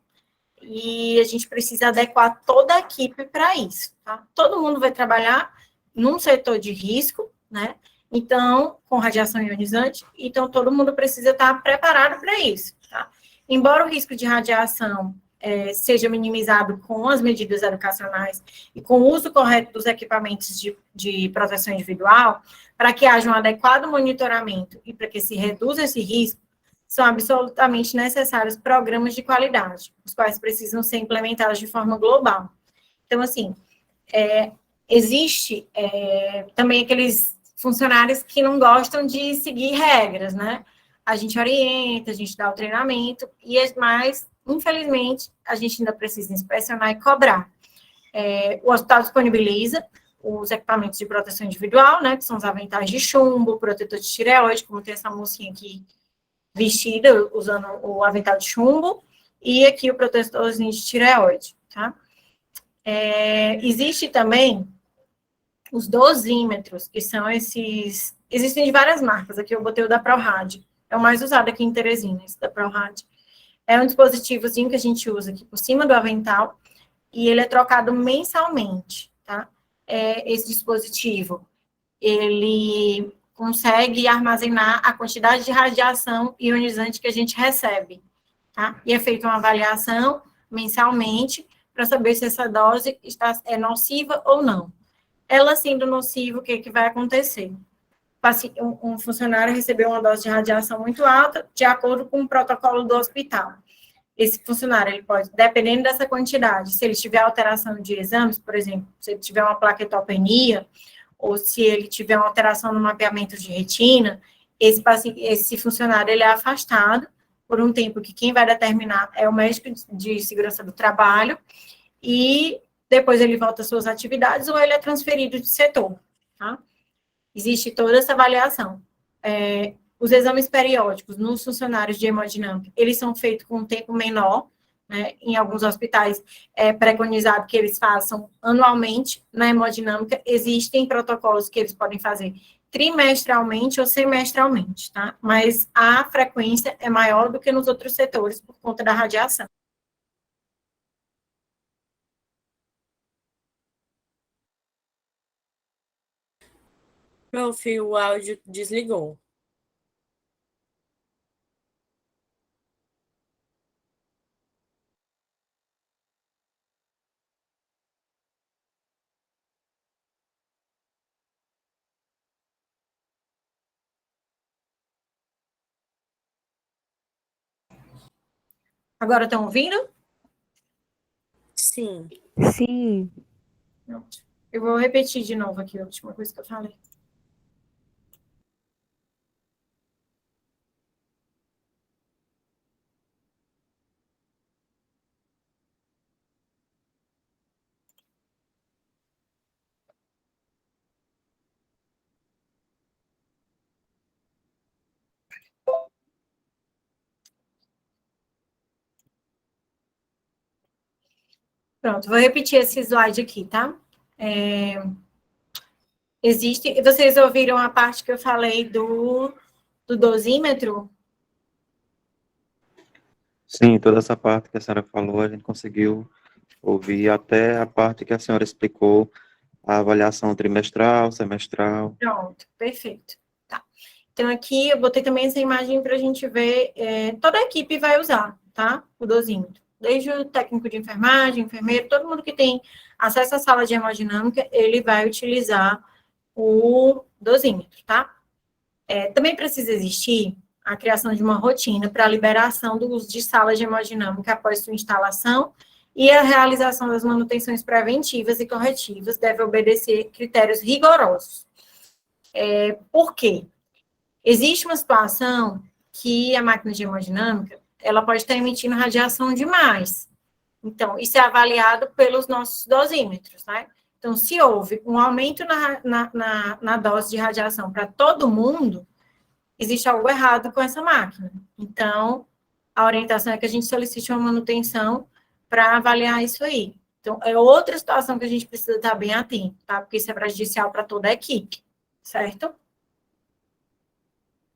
e a gente precisa adequar toda a equipe para isso, tá? Todo mundo vai trabalhar num setor de risco, né? Então, com radiação ionizante, então todo mundo precisa estar preparado para isso, tá? Embora o risco de radiação seja minimizado com as medidas educacionais e com o uso correto dos equipamentos de proteção individual, para que haja um adequado monitoramento e para que se reduza esse risco, são absolutamente necessários programas de qualidade, os quais precisam ser implementados de forma global. Então, assim, existe também aqueles funcionários que não gostam de seguir regras, né? A gente orienta, a gente dá o treinamento, mas, infelizmente, a gente ainda precisa inspecionar e cobrar. O hospital disponibiliza os equipamentos de proteção individual, né, que são os aventais de chumbo, o protetor de tireoide, como tem essa mocinha aqui vestida, usando o avental de chumbo, e aqui o protetorzinho de tireoide, tá? Existe também os dosímetros, que são esses... Existem de várias marcas, aqui eu botei o da ProRad, é o mais usado aqui em Teresina, esse da ProRad. É um dispositivozinho que a gente usa aqui por cima do avental, e ele é trocado mensalmente, tá? Esse dispositivo, ele consegue armazenar a quantidade de radiação ionizante que a gente recebe, tá? E é feita uma avaliação mensalmente para saber se essa dose é nociva ou não. Ela sendo nociva, o que vai acontecer? Um funcionário recebeu uma dose de radiação muito alta, de acordo com o protocolo do hospital. Esse funcionário, ele pode, dependendo dessa quantidade, se ele tiver alteração de exames, por exemplo, se ele tiver uma plaquetopenia, ou se ele tiver uma alteração no mapeamento de retina, esse funcionário, ele é afastado por um tempo que quem vai determinar é o médico de segurança do trabalho, e depois ele volta às suas atividades, ou ele é transferido de setor, tá? Existe toda essa avaliação. Os exames periódicos nos funcionários de hemodinâmica, eles são feitos com um tempo menor, né? Em alguns hospitais é preconizado que eles façam anualmente. Na hemodinâmica, existem protocolos que eles podem fazer trimestralmente ou semestralmente, tá? Mas a frequência é maior do que nos outros setores por conta da radiação. Prof, o áudio desligou. Agora estão ouvindo? Sim. Sim. Eu vou repetir de novo aqui a última coisa que eu falei. Pronto, vou repetir esse slide aqui, tá? Vocês ouviram a parte que eu falei do dosímetro? Sim, toda essa parte que a senhora falou, a gente conseguiu ouvir até a parte que a senhora explicou, a avaliação trimestral, semestral. Pronto, perfeito. Tá. Então, aqui eu botei também essa imagem para a gente ver, toda a equipe vai usar, tá? O dosímetro. Desde o técnico de enfermagem, enfermeiro, todo mundo que tem acesso à sala de hemodinâmica, ele vai utilizar o dosímetro, tá? Também precisa existir a criação de uma rotina para a liberação do uso de salas de hemodinâmica após sua instalação e a realização das manutenções preventivas e corretivas deve obedecer critérios rigorosos. Por quê? Existe uma situação que a máquina de hemodinâmica, ela pode estar emitindo radiação demais. Então, isso é avaliado pelos nossos dosímetros, né? Então, se houve um aumento na dose de radiação para todo mundo, existe algo errado com essa máquina. Então, a orientação é que a gente solicite uma manutenção para avaliar isso aí. Então, é outra situação que a gente precisa estar bem atento, tá? Porque isso é prejudicial para toda a equipe, certo?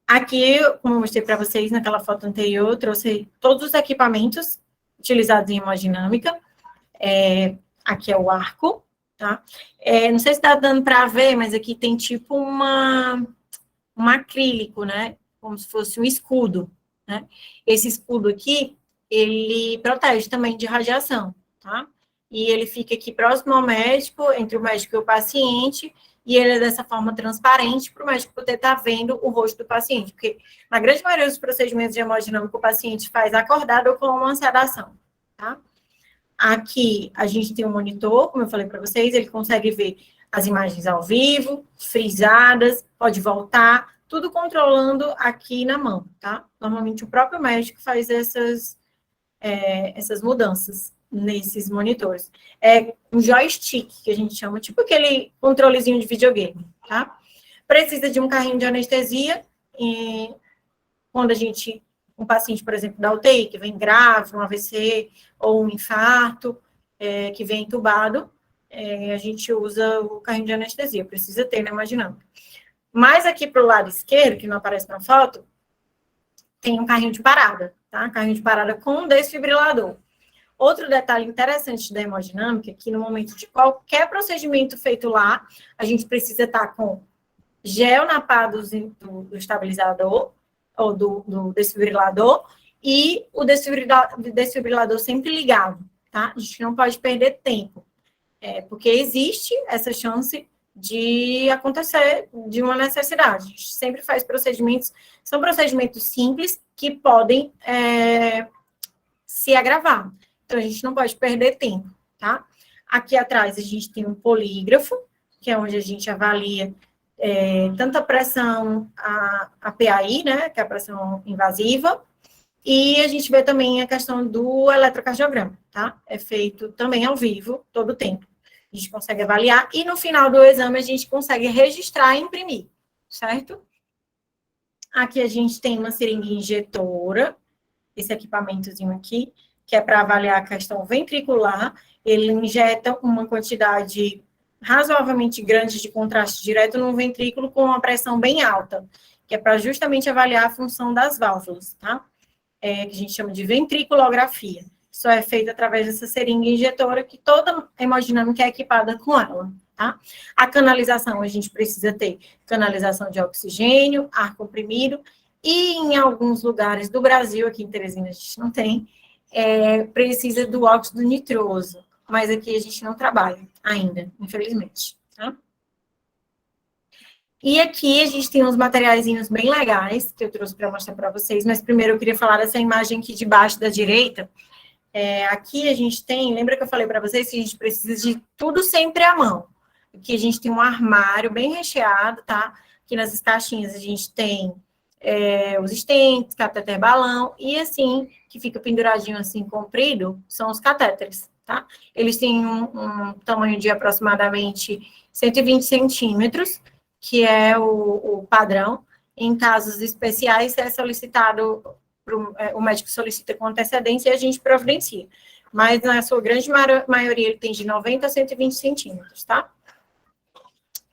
Aqui, como eu mostrei para vocês naquela foto anterior, eu trouxe todos os equipamentos utilizados em hemodinâmica. Aqui é o arco, tá? Não sei se está dando para ver, mas aqui tem tipo um acrílico, né? Como se fosse um escudo, né? Esse escudo aqui, ele protege também de radiação, tá? E ele fica aqui próximo ao médico, entre o médico e o paciente, e ele é dessa forma transparente para o médico poder estar vendo o rosto do paciente, porque na grande maioria dos procedimentos de hemodinâmica o paciente faz acordado ou com uma sedação, tá? Aqui a gente tem um monitor, como eu falei para vocês, ele consegue ver as imagens ao vivo, frisadas, pode voltar, tudo controlando aqui na mão, tá? Normalmente o próprio médico faz essas mudanças nesses monitores. É um joystick, que a gente chama, tipo aquele controlezinho de videogame, tá? Precisa de um carrinho de anestesia, e quando um paciente, por exemplo, da UTI, que vem grave, um AVC ou um infarto, que vem entubado, a gente usa o carrinho de anestesia, precisa ter na hemodinâmica. Mas aqui para o lado esquerdo, que não aparece na foto, tem um carrinho de parada, tá? Carrinho de parada com um desfibrilador. Outro detalhe interessante da hemodinâmica é que no momento de qualquer procedimento feito lá, a gente precisa estar com gel na pá do estabilizador, ou do desfibrilador, e o desfibrilador sempre ligado, tá? A gente não pode perder tempo, porque existe essa chance de acontecer de uma necessidade. A gente sempre faz procedimentos, são procedimentos simples que podem se agravar. Então, a gente não pode perder tempo, tá? Aqui atrás a gente tem um polígrafo, que é onde a gente avalia tanto a pressão, a PAI, né, que é a pressão invasiva, e a gente vê também a questão do eletrocardiograma, tá? É feito também ao vivo, todo o tempo. A gente consegue avaliar, e no final do exame a gente consegue registrar e imprimir, certo? Aqui a gente tem uma seringa injetora, esse equipamentozinho aqui, que é para avaliar a questão ventricular. Ele injeta uma quantidade razoavelmente grande de contraste direto no ventrículo com uma pressão bem alta, que é para justamente avaliar a função das válvulas, tá? Que a gente chama de ventriculografia. Isso é feito através dessa seringa injetora, que toda hemodinâmica é equipada com ela, tá? A canalização, a gente precisa ter canalização de oxigênio, ar comprimido, e em alguns lugares do Brasil, aqui em Teresina a gente não tem, precisa do óxido nitroso, mas aqui a gente não trabalha ainda, infelizmente, tá? E aqui a gente tem uns materiaizinhos bem legais, que eu trouxe para mostrar para vocês, mas primeiro eu queria falar dessa imagem aqui de baixo da direita. Aqui a gente tem, lembra que eu falei para vocês que a gente precisa de tudo sempre à mão. Aqui a gente tem um armário bem recheado, tá? Aqui nas caixinhas a gente tem os stents, catéter balão, e assim, que fica penduradinho assim, comprido, são os catéteres, tá? Eles têm um tamanho de aproximadamente 120 centímetros, que é o padrão. Em casos especiais, é solicitado, o médico solicita com antecedência e a gente providencia. mas na sua grande maioria ele tem de 90 a 120 centímetros, tá?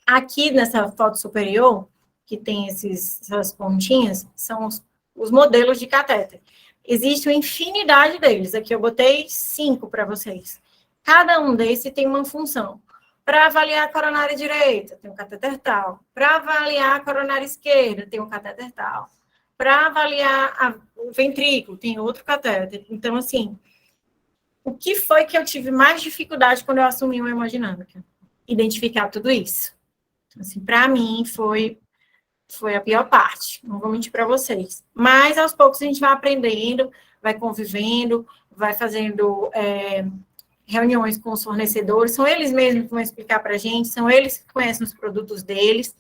Aqui nessa foto superior, que tem essas pontinhas, são os modelos de catéter. Existe uma infinidade deles. Aqui eu botei 5 para vocês. Cada um desses tem uma função. Para avaliar a coronária direita, tem um catéter tal. Para avaliar a coronária esquerda, tem um catéter tal. Para avaliar o ventrículo, tem outro catéter. Então, assim, o que foi que eu tive mais dificuldade quando eu assumi uma hemodinâmica? Identificar tudo isso. Então, assim, para mim, foi a pior parte, não vou mentir para vocês. Mas, aos poucos, a gente vai aprendendo, vai convivendo, vai fazendo reuniões com os fornecedores, são eles mesmos que vão explicar para a gente, são eles que conhecem os produtos deles,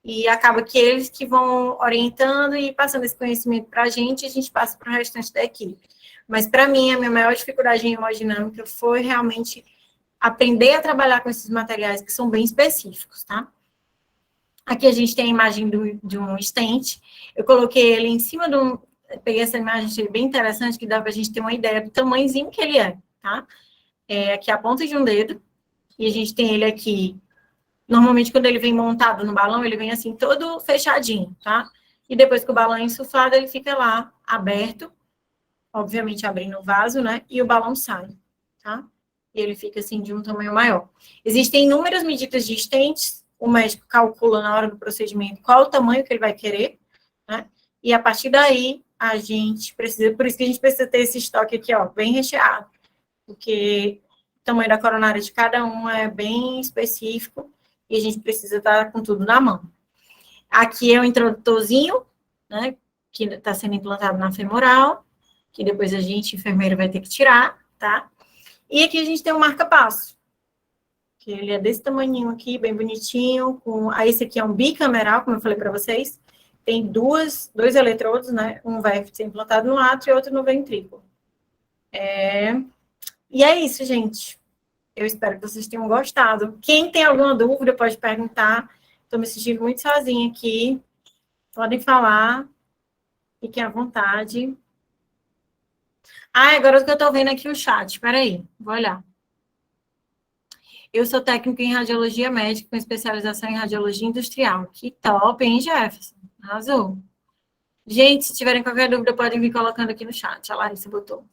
e acaba que eles que vão orientando e passando esse conhecimento para a gente passa para o restante da equipe. Mas, para mim, a minha maior dificuldade em hemodinâmica foi realmente aprender a trabalhar com esses materiais que são bem específicos, tá? Aqui a gente tem a imagem de um stent. Eu coloquei ele em cima de um... Peguei essa imagem, achei bem interessante, que dá para a gente ter uma ideia do tamanhozinho que ele é, tá? Aqui a ponta de um dedo. E a gente tem ele aqui... Normalmente, quando ele vem montado no balão, ele vem assim, todo fechadinho, tá? E depois que o balão é insuflado, ele fica lá, aberto. Obviamente, abrindo o vaso, né? E o balão sai, tá? E ele fica assim, de um tamanho maior. Existem inúmeras medidas de stents. O médico calcula na hora do procedimento qual o tamanho que ele vai querer, né? E a partir daí, a gente precisa, por isso que a gente precisa ter esse estoque aqui, ó, bem recheado, porque o tamanho da coronária de cada um é bem específico e a gente precisa estar com tudo na mão. Aqui é o introdutorzinho, né, que está sendo implantado na femoral, que depois a gente, enfermeira, vai ter que tirar, tá? E aqui a gente tem o marca-passo, que ele é desse tamanhinho aqui, bem bonitinho, aí esse aqui é um bicameral, como eu falei para vocês, tem dois eletrodos, né, um vai ser implantado no átrio e outro no ventrículo. E é isso, gente. Eu espero que vocês tenham gostado. Quem tem alguma dúvida pode perguntar. Estou me sentindo muito sozinha aqui. Podem falar. Fiquem à vontade. Agora que eu estou vendo aqui o chat. Espera aí, vou olhar. Eu sou técnico em radiologia médica, com especialização em radiologia industrial. Que top, hein, Jefferson? Arrasou. Gente, se tiverem qualquer dúvida, podem vir colocando aqui no chat. A Larissa botou.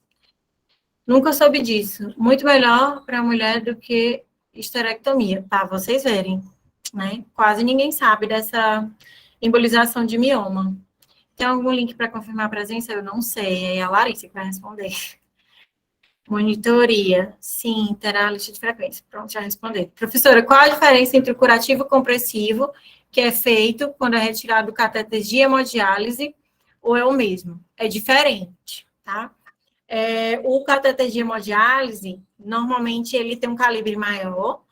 Nunca soube disso. Muito melhor para a mulher do que esterectomia. Tá, vocês verem, né? Quase ninguém sabe dessa embolização de mioma. Tem algum link para confirmar a presença? Eu não sei. É a Larissa que vai responder. Monitoria. Sim, terá lista de frequência. Pronto, já respondi. Professora, qual a diferença entre o curativo compressivo, que é feito quando é retirado do catéter de hemodiálise, ou é o mesmo? É diferente, tá? O catéter de hemodiálise, normalmente, ele tem um calibre maior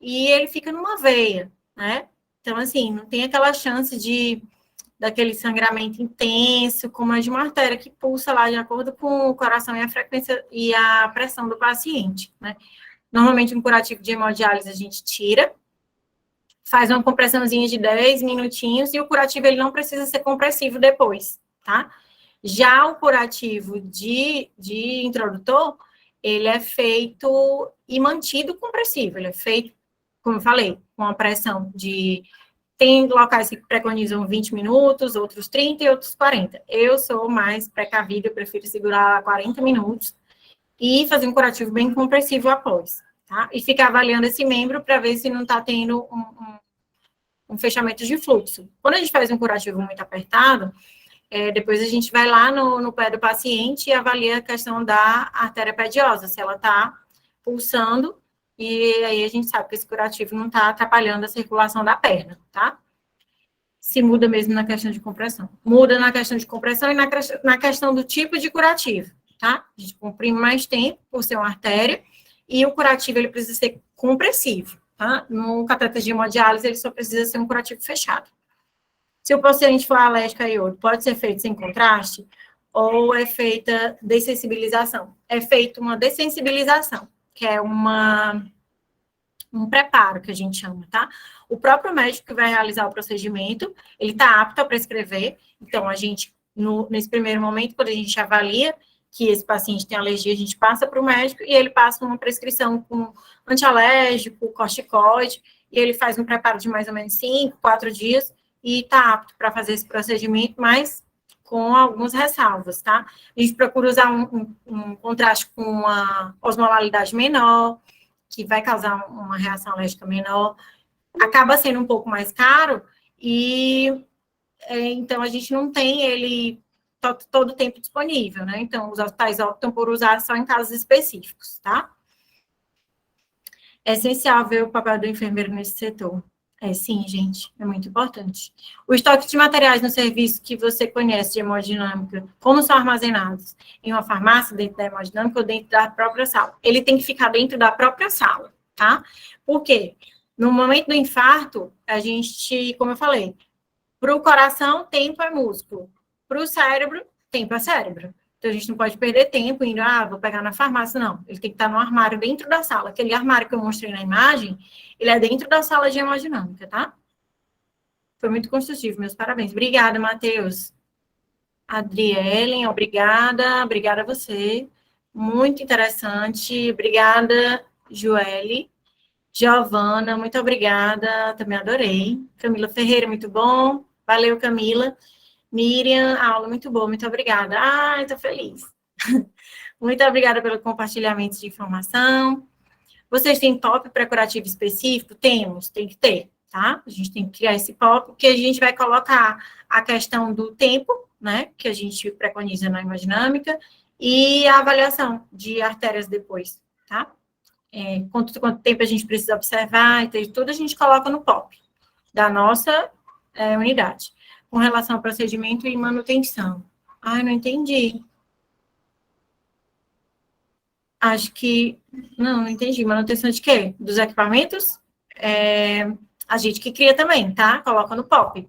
e ele fica numa veia, né? Então, assim, não tem aquela chance daquele sangramento intenso, como a de uma artéria que pulsa lá de acordo com o coração e a frequência e a pressão do paciente, né? Normalmente, um curativo de hemodiálise a gente tira, faz uma compressãozinha de 10 minutinhos e o curativo, ele não precisa ser compressivo depois, tá? Já o curativo de introdutor, ele é feito e mantido compressivo. Ele é feito, como eu falei, com a pressão de... Tem locais que preconizam 20 minutos, outros 30 e outros 40. Eu sou mais precavida, eu prefiro segurar 40 minutos e fazer um curativo bem compressivo após, tá? E ficar avaliando esse membro para ver se não está tendo um fechamento de fluxo. Quando a gente faz um curativo muito apertado... depois a gente vai lá no pé do paciente e avalia a questão da artéria pediosa, se ela está pulsando, e aí a gente sabe que esse curativo não está atrapalhando a circulação da perna, tá? Se muda mesmo na questão de compressão. Muda na questão de compressão e na questão do tipo de curativo, tá? A gente comprime mais tempo por ser uma artéria, e o curativo, ele precisa ser compressivo, tá? No catéter de hemodiálise, ele só precisa ser um curativo fechado. Se o paciente for alérgico a iodo, pode ser feito sem contraste ou é feita dessensibilização? É feita uma dessensibilização, que é um preparo, que a gente chama, tá? O próprio médico que vai realizar o procedimento, ele está apto a prescrever, então a gente, nesse primeiro momento, quando a gente avalia que esse paciente tem alergia, a gente passa para o médico e ele passa uma prescrição com antialérgico, corticoide, e ele faz um preparo de mais ou menos 5, 4 dias e está apto para fazer esse procedimento, mas com algumas ressalvas, tá? A gente procura usar um contraste com uma osmolalidade menor, que vai causar uma reação alérgica menor, acaba sendo um pouco mais caro, e então a gente não tem ele todo o tempo disponível, né? Então, os hospitais optam por usar só em casos específicos, tá? É essencial ver o papel do enfermeiro nesse setor. Sim, gente, é muito importante. O estoque de materiais no serviço que você conhece de hemodinâmica, como são armazenados? Em uma farmácia, dentro da hemodinâmica ou dentro da própria sala? Ele tem que ficar dentro da própria sala, tá? Por quê? No momento do infarto, a gente, como eu falei, para o coração, tempo é músculo. Para o cérebro, tempo é cérebro. Então, a gente não pode perder tempo indo, vou pegar na farmácia, não. Ele tem que estar no armário dentro da sala. Aquele armário que eu mostrei na imagem, ele é dentro da sala de hemodinâmica, tá? Foi muito construtivo, meus parabéns. Obrigada, Matheus. Adrielen, obrigada. Obrigada a você. Muito interessante. Obrigada, Joelle. Giovana, muito obrigada. Também adorei. Camila Ferreira, muito bom. Valeu, Camila. Miriam, aula muito boa, muito obrigada. Estou feliz. Muito obrigada pelo compartilhamento de informação. Vocês têm POP pré-curativo específico? Temos, tem que ter, tá? A gente tem que criar esse POP, porque a gente vai colocar a questão do tempo, né, que a gente preconiza na hemodinâmica, e a avaliação de artérias depois, tá? Quanto tempo a gente precisa observar, então, tudo a gente coloca no POP da nossa unidade. Com relação ao procedimento e manutenção. Não entendi. Acho que... Não entendi. Manutenção de quê? Dos equipamentos? A gente que cria também, tá? Coloca no POP.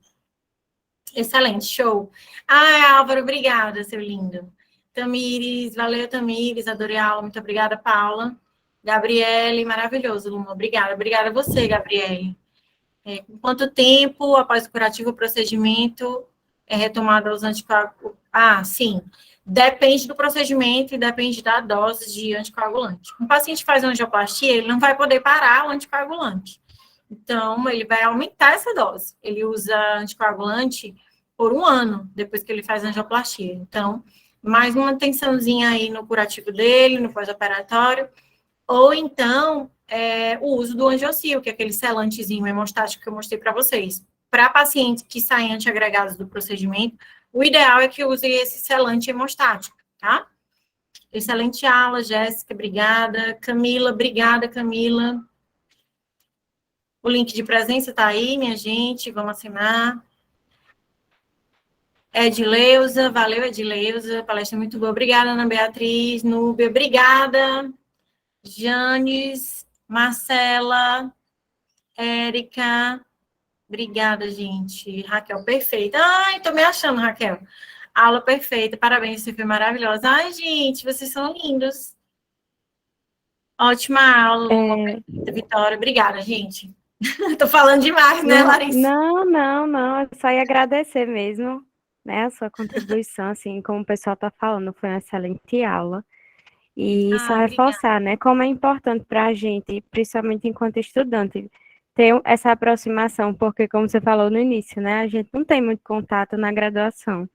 Excelente, show. Álvaro, obrigada, seu lindo. Tamires, valeu, Tamires, adorei a aula. Muito obrigada, Paula. Gabriele, maravilhoso, Luma. Obrigada. Obrigada a você, Gabriele. Com quanto tempo após o curativo o procedimento é retomado aos anticoagulantes? Sim. Depende do procedimento e depende da dose de anticoagulante. Um paciente faz angioplastia, ele não vai poder parar o anticoagulante. Então, ele vai aumentar essa dose. Ele usa anticoagulante por 1 ano, depois que ele faz angioplastia. Então, mais uma atençãozinha aí no curativo dele, no pós-operatório. Ou então, o uso do angiocil, que é aquele selantezinho hemostático que eu mostrei para vocês. Para pacientes que saem antiagregados do procedimento, o ideal é que use esse selante hemostático, tá? Excelente aula, Jéssica, obrigada. Camila, obrigada, Camila. O link de presença está aí, minha gente, vamos assinar. Edileuza, valeu, Edileuza, palestra muito boa. Obrigada, Ana Beatriz, Núbia, obrigada. Janes, Marcela, Érica, obrigada, gente. Raquel, perfeita. Tô me achando, Raquel. Aula perfeita, parabéns, você foi maravilhosa. Gente, vocês são lindos. Ótima aula, Vitória, obrigada, gente. Tô falando demais, né, Larissa? Não, eu só ia agradecer mesmo, né, a sua contribuição, assim, como o pessoal tá falando, foi uma excelente aula. E só reforçar, né, como é importante para a gente, principalmente enquanto estudante, ter essa aproximação, porque, como você falou no início, né, a gente não tem muito contato na graduação.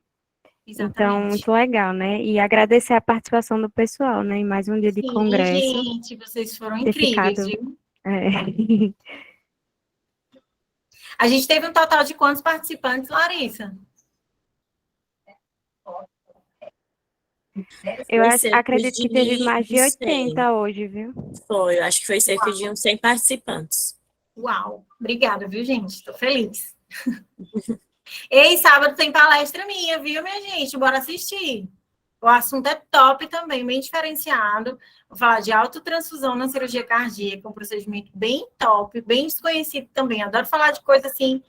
Exatamente. Então, muito legal, né? E agradecer a participação do pessoal, né, em mais um dia de congresso. Gente, vocês foram incríveis, viu? A gente teve um total de quantos participantes, Larissa? Eu acredito que teve mais de 80 hoje, viu? Foi, eu acho que foi cerca de uns 100 participantes. Uau, obrigada, viu, gente? Estou feliz. Ei, sábado tem palestra minha, viu, minha gente? Bora assistir. O assunto é top também, bem diferenciado. Vou falar de autotransfusão na cirurgia cardíaca, um procedimento bem top, bem desconhecido também. Adoro falar de coisa assim,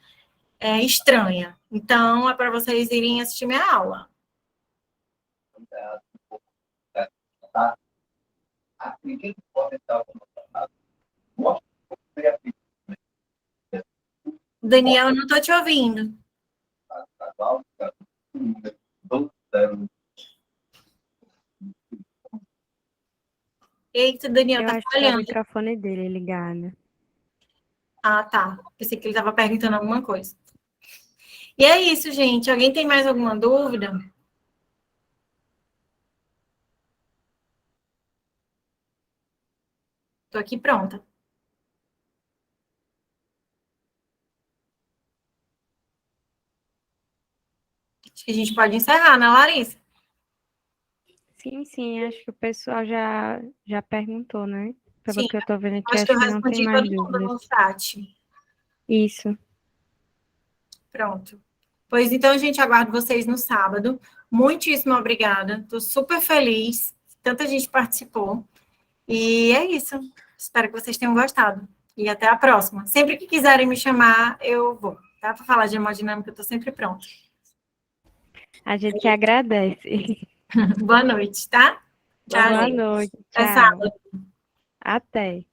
estranha. Então, é para vocês irem assistir minha aula. Daniel, eu não estou te ouvindo. Eita, Daniel, Eu tá acho que é o falhando. microfone dele ligado. Ah, tá. Pensei que ele estava perguntando alguma coisa. E é isso, gente. Alguém tem mais alguma dúvida? Tô aqui pronta. Acho que a gente pode encerrar, né, Larissa? Sim, acho que o pessoal já perguntou, né? Pelo Sim, que eu tô vendo aqui, acho que acho eu que não tem respondi mais todo mundo dúvidas. no chat. Isso. Pronto. Pois então, a gente aguarda vocês no sábado. Muitíssimo obrigada. Estou super feliz. Tanta gente participou. E é isso. Espero que vocês tenham gostado. E até a próxima. Sempre que quiserem me chamar, eu vou. Tá? Para falar de hemodinâmica, eu estou sempre pronta. A gente que agradece. Boa noite, tá? Tchau, Boa gente. noite. Até Tchau. sábado. Até.